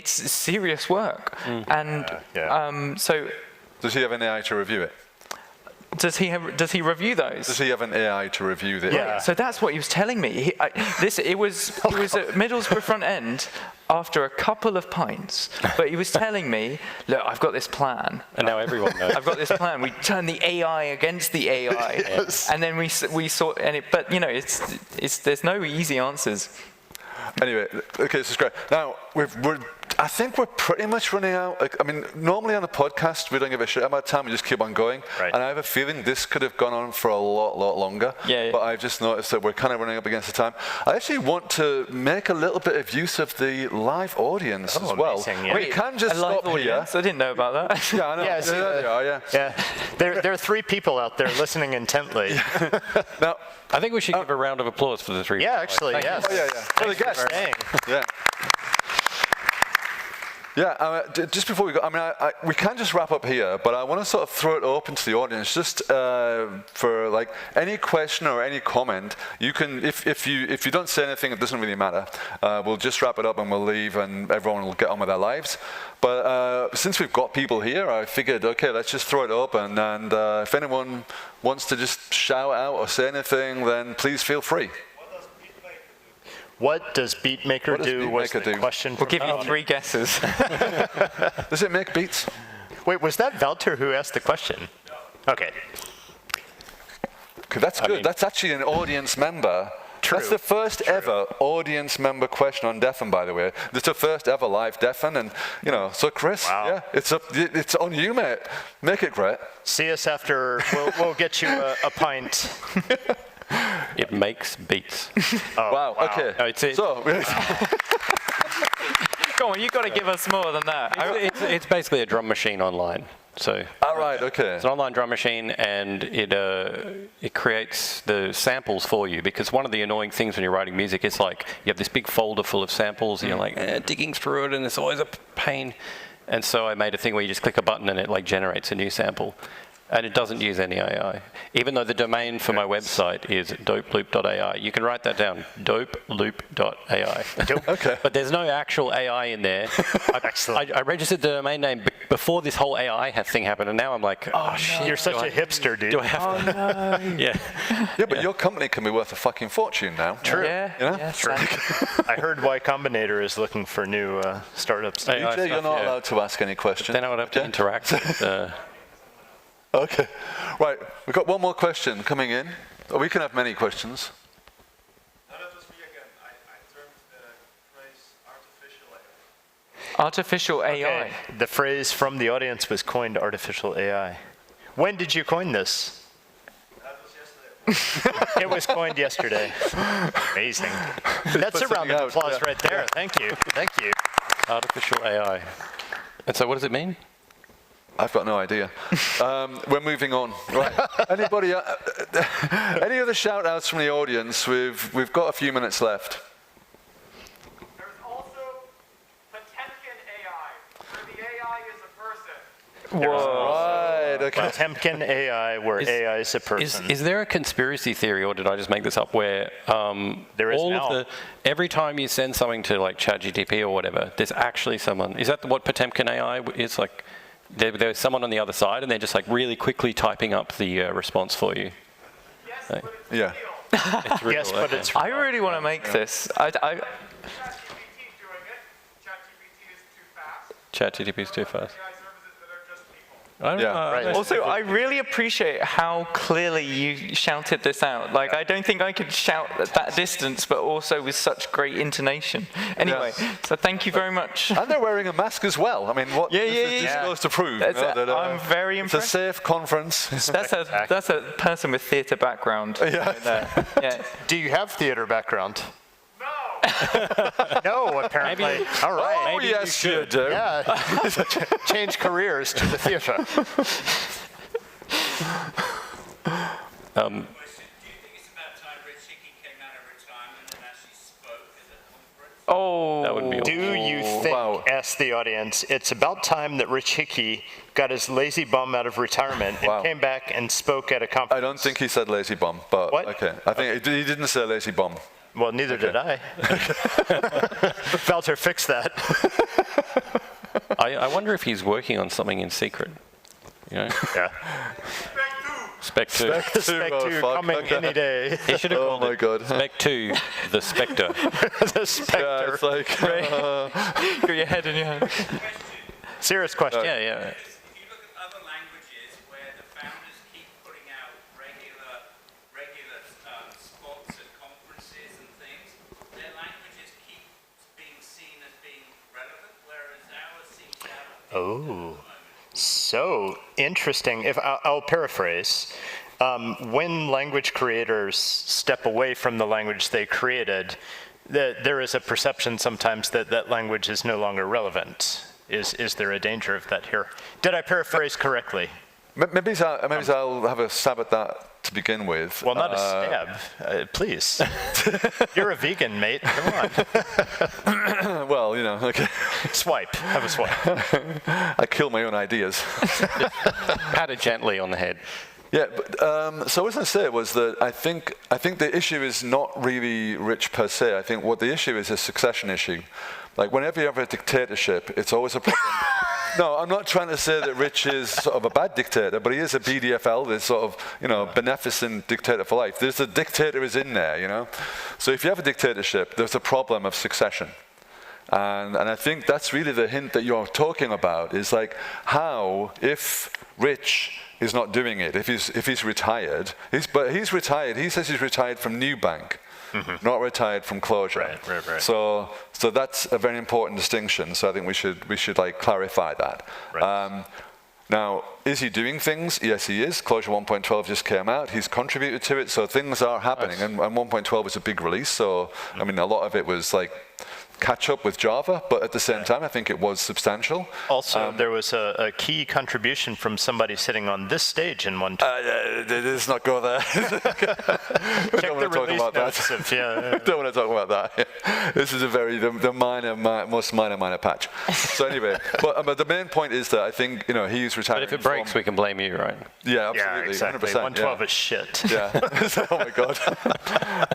serious work. And so does he have an AI to review it? Does he review those? Does he have an AI to review the? Yeah. So that's what he was telling me. It was at Middlesbrough front end after a couple of pints, but he was telling me, look, I've got this plan. And now everyone knows. I've got this plan. We turn the AI against the AI, Yes. and then we sort. But there's no easy answers. Anyway, okay, this is great. Now, I think we're pretty much running out. I mean, normally on a podcast, we don't give a shit about time. We just keep on going. Right. And I have a feeling this could have gone on for a lot longer. Yeah. But I've just noticed that we're kind of running up against the time. I actually want to make a little bit of use of the live audience as well. Amazing, yeah. We can just A live stop here. audience? I didn't know about that. Yeah, I know. Yeah, Yeah, they are, yeah. Yeah. There are 3 people out there listening intently. Now, I think we should give a round of applause for the 3. Yeah, actually, yes. Oh, yeah. For the Thanks guests. for staying. Yeah. Yeah, just before we go, I mean, we can just wrap up here, but I want to sort of throw it open to the audience, just for like any question or any comment. You can, if you don't say anything, it doesn't really matter. We'll just wrap it up and we'll leave, and everyone will get on with their lives. But since we've got people here, I figured, okay, let's just throw it open, and if anyone wants to just shout out or say anything, then please feel free. What does BeatMaker do? Was the question. We'll give you 3 guesses. Does it make beats? Wait, was that Valter who asked the question? Okay. Okay, that's good. That's actually an audience member. True. That's the first ever audience member question on Defn, by the way. It's the first ever live Defn, and so Chris, Wow. yeah, it's on you, mate. Make it great. See us after. We'll get you a pint. It makes beats. Wow. Okay. No, it's so, Go on, you've got to give us more than that. It's basically a drum machine online. So all right. Okay. it's an online drum machine, and it creates the samples for you. Because one of the annoying things when you're writing music is like you have this big folder full of samples, and you're like digging through it, and it's always a pain. And so I made a thing where you just click a button and it like generates a new sample. And it doesn't use any AI. Even though the domain for my website is dopeloop.ai. You can write that down, dopeloop.ai. Okay. But there's no actual AI in there. Excellent. I registered the domain name before this whole AI thing happened, and now I'm like, oh shit. You're such a hipster, dude. Do I have to? Yeah. Yeah, but your company can be worth a fucking fortune now. True. Yeah, You know? yeah, sadly. I heard Y Combinator is looking for new startups. AI Vijay, you're stuff, not yeah. allowed to ask any questions. Then I would have to Okay? interact with. Okay. Right. We've got one more question coming in. Oh, we can have many questions. No, that was me again. I termed the phrase artificial AI. Artificial AI. Okay. The phrase from the audience was coined artificial AI. When did you coin this? That was yesterday. It was coined yesterday. Amazing. That's a round of applause right there. Thank you. Thank you. Artificial AI. And so what does it mean? I've got no idea. We're moving on. Right. Anybody? Any other shout-outs from the audience? We've got a few minutes left. There's also Potemkin AI, where the AI is a person. Right. Okay. Potemkin AI, where AI is a person. Is there a conspiracy theory, or did I just make this up, where There is all now. of every time you send something to like ChatGPT or whatever, there's actually someone? Is that what Potemkin AI is like? There's someone on the other side, and they're just like really quickly typing up the response for you. Yes, but it's Yeah. real. It's real, Yes, but okay. it's I really want to make this. ChatGPT doing it. ChatGPT is too fast. ChatGPT is too fast. AI services that are just people. I don't Yeah, know. right. Also, I really appreciate how clearly you shouted this out. Like, I don't think I could shout at that distance, but also with such great intonation. Anyway, so thank you very much. And they're wearing a mask as well. I mean, what Yeah, this yeah, is just yeah. goes to prove I'm very it's a impressed. safe conference. That's a person with theatre background. Yeah. Yeah. Do you have theater background? No! No, apparently. All right. Oh, yes, you do. Yeah. Change careers to the theater. Question. Do you think it's about time Rich Hickey came out of retirement and actually spoke at a conference? Oh, That would be Do you think, Wow. ask the audience, it's about time that Rich Hickey got his lazy bum out of retirement and Wow. came back and spoke at a conference? I don't think he said lazy bum, but What? okay. I think he didn't say lazy bum. Well, neither did I. Felter, fix that. I wonder if he's working on something in secret. You know, Yeah. Spec 2. Spec 2 fuck, coming okay. any day. He should have Oh called my it God. Spec 2, the Spectre. The Yeah, Spectre. it's like, got your head in your hand. Serious question. Yeah, yeah. If you look at other languages where the founders keep putting out regular spots at conferences and things, their languages keep being seen as being relevant, whereas ours seems to have Oh, so interesting. If I'll paraphrase, when language creators step away from the language they created, there is a perception sometimes that that language is no longer relevant. Is there a danger of that here? Did I paraphrase correctly? maybe I'll have a stab at that to begin with. Well, not a stab, please. You're a vegan, mate. Come on. Well, you know, okay. Swipe. Have a swipe. I kill my own ideas. Pat it gently on the head. Yeah, but, so what I was going to say was that I think the issue is not really Rich per se. I think what the issue is a succession issue. Like whenever you have a dictatorship, it's always a problem. No, I'm not trying to say that Rich is sort of a bad dictator, but he is a BDFL, this sort of, you know, beneficent dictator for life. There's a dictator is in there, you know. So if you have a dictatorship, there's a problem of succession. And I think that's really the hint that you're talking about, is like how, if Rich is not doing it, if he's retired, but he's retired, he says he's retired from Nubank, not retired from Clojure. Right. So that's a very important distinction. So I think we should like clarify that. Right. Now, is he doing things? Yes, he is. Clojure 1.12 just came out. He's contributed to it, so things are happening. And 1.12 was a big release, so I mean, a lot of it was like catch up with Java, but at the same time, I think it was substantial. Also, there was a key contribution from somebody sitting on this stage in 1.12. Let's not go there. We don't want to talk about that. Yeah. Don't want to talk about that. Yeah. This is the most minor patch. So anyway, but the main point is that I think, you know, he's retiring. But if it breaks, we can blame you, right? Yeah, absolutely, Yeah, exactly. 100%. 112 yeah. is shit. Yeah. Oh my God.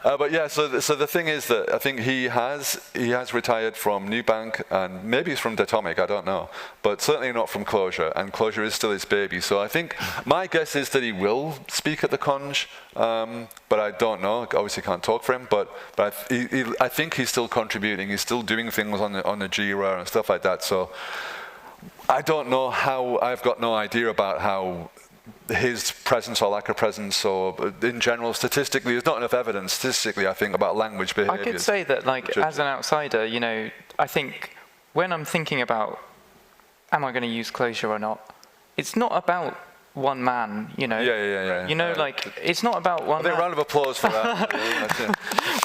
But yeah, so the thing is that I think he has retired from Nubank and maybe he's from Datomic, I don't know, but certainly not from Clojure, and Clojure is still his baby. So I think my guess is that he will speak at the conj, but I don't know. Obviously can't talk for him, but I think he's still contributing. He's still doing things on the Jira and stuff like that. So I don't know how. I've got no idea about how his presence or lack of presence, or in general, statistically, there's not enough evidence statistically, I think, about language behaviors. I could say that, like, as an outsider, you know, I think when I'm thinking about, am I going to use Clojure or not, it's not about one man, you know. Yeah. You know, like, it's not about one I think man. a round of applause for that.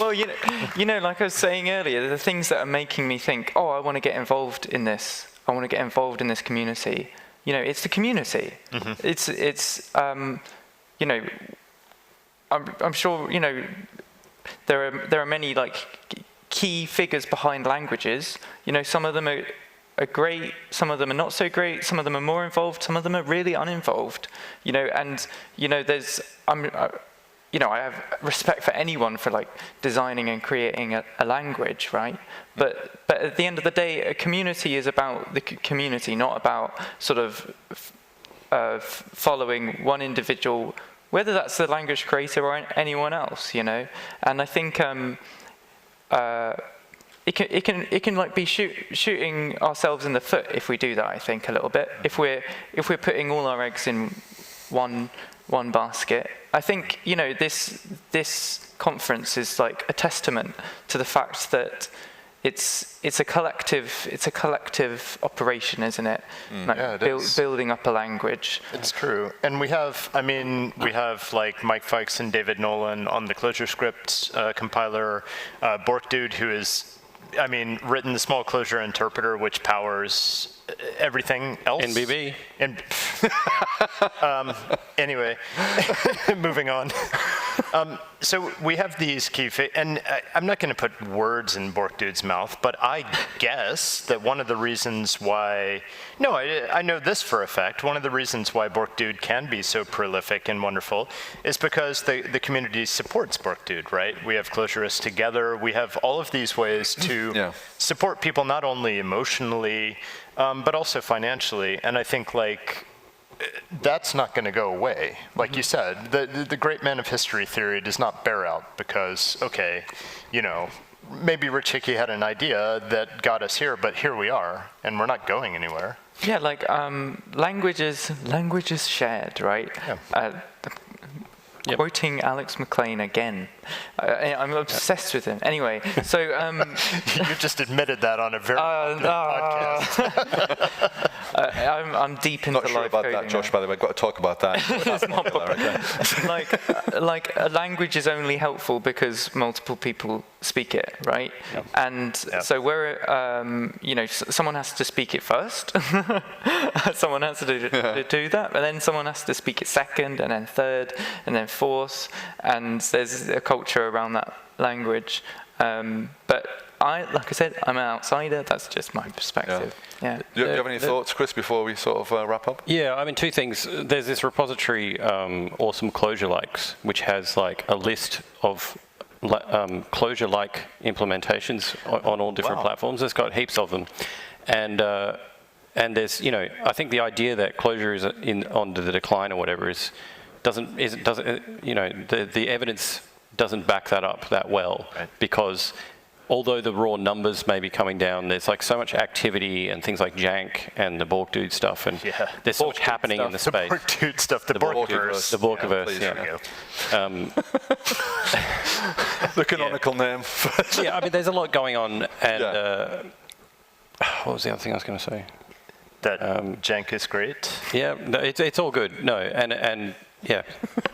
Well, you know, like I was saying earlier, the things that are making me think, oh, I want to get involved in this. I want to get involved in this community. you know, it's the community. It's you know, I'm sure, you know, there are many like key figures behind languages. You know, some of them are great, some of them are not so great, some of them are more involved, some of them are really uninvolved. You know, and you know, you know, I have respect for anyone for like designing and creating a language, right? But at the end of the day, a community is about the community, not about sort of following one individual, whether that's the language creator or anyone else, you know. And I think it can like be shooting ourselves in the foot if we do that. I think a little bit, if we're putting all our eggs in one basket. I think, you know, this conference is like a testament to the fact that it's a collective operation, isn't it? Like Yeah, it is. Building up a language. It's true. And we have like Mike Fikes and David Nolan on the ClojureScript compiler, Borkdude, who is, I mean, written the small Clojure interpreter, which powers everything else. NBB. And anyway, moving on. So we have these key, and I'm not going to put words in Borkdude's mouth, but I guess that one of the reasons why, no, I know this for a fact, one of the reasons why Borkdude can be so prolific and wonderful is because the community supports Borkdude, right? We have Clojurists together, we have all of these ways to support people not only emotionally, but also financially, and I think like that's not going to go away. Like you said, the great men of history theory does not bear out because, okay, you know, maybe Rich Hickey had an idea that got us here, but here we are, and we're not going anywhere. Yeah, like languages shared, right? Yeah. Quoting Alex McLean again. I'm obsessed with him. Anyway, so You just admitted that on a very podcast. I'm deep into Not sure live about coding that, Josh, now. by the way. I've got to talk about that. It's not popular. like a language is only helpful because multiple people speak it, right? Yep. And so we're, you know, someone has to speak it first. Someone has to do that, and then someone has to speak it second, and then third, and then fourth. And there's a culture around that language. But like I said, I'm an outsider. That's just my perspective. Yeah. Do you have any thoughts, Chris, before we sort of wrap up? Yeah, I mean, two things. There's this repository, Awesome Clojure Likes, which has like a list of Clojure-like implementations on all different platforms. It's got heaps of them, and there's, you know, I think the idea that Clojure is on the decline or whatever doesn't you know, the evidence doesn't back that up that well, because although the raw numbers may be coming down, there's like so much activity and things like Jank and the Borkdude stuff, and there's so much happening in the space. The Borkdude stuff, the Borkverse. The Borkverse, The canonical name. Yeah, I mean, there's a lot going on, and what was the other thing I was going to say? That Jank is great. Yeah, no, it's all good. No, and yeah.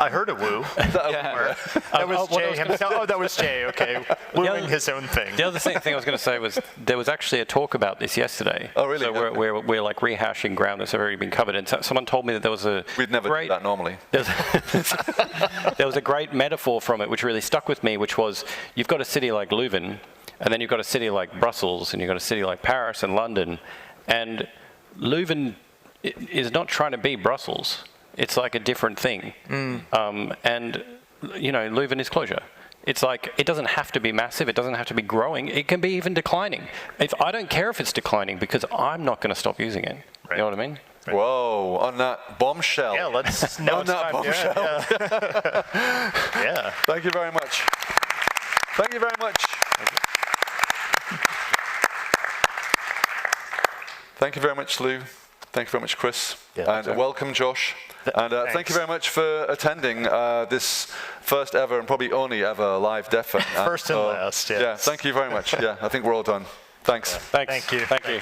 I heard a woo. That was Jay himself. Oh, that was Jay, okay. Wooing his own thing. The other thing I was going to say was there was actually a talk about this yesterday. Oh, really? So we're like rehashing ground that's already been covered. And someone told me that there was We'd never do that normally. There was a great metaphor from it which really stuck with me, which was you've got a city like Leuven, and then you've got a city like Brussels, and you've got a city like Paris and London. And Leuven is not trying to be Brussels. It's like a different thing. And, you know, Leuven is Clojure. It's like, it doesn't have to be massive. It doesn't have to be growing. It can be even declining. I don't care if it's declining because I'm not going to stop using it. Right. You know what I mean? Right. Whoa, on that bombshell. Yeah, let's know. On that bombshell. Yeah. Thank you very much. Thank you very much. Thank you very much, Lou. Thank you very much, Chris. Yeah, and welcome, Josh. And thank you very much for attending this first ever and probably only ever live defn. First and last, yes. Yeah, thank you very much. Yeah, I think we're all done. Thanks. Thanks. Thank you. Thank you.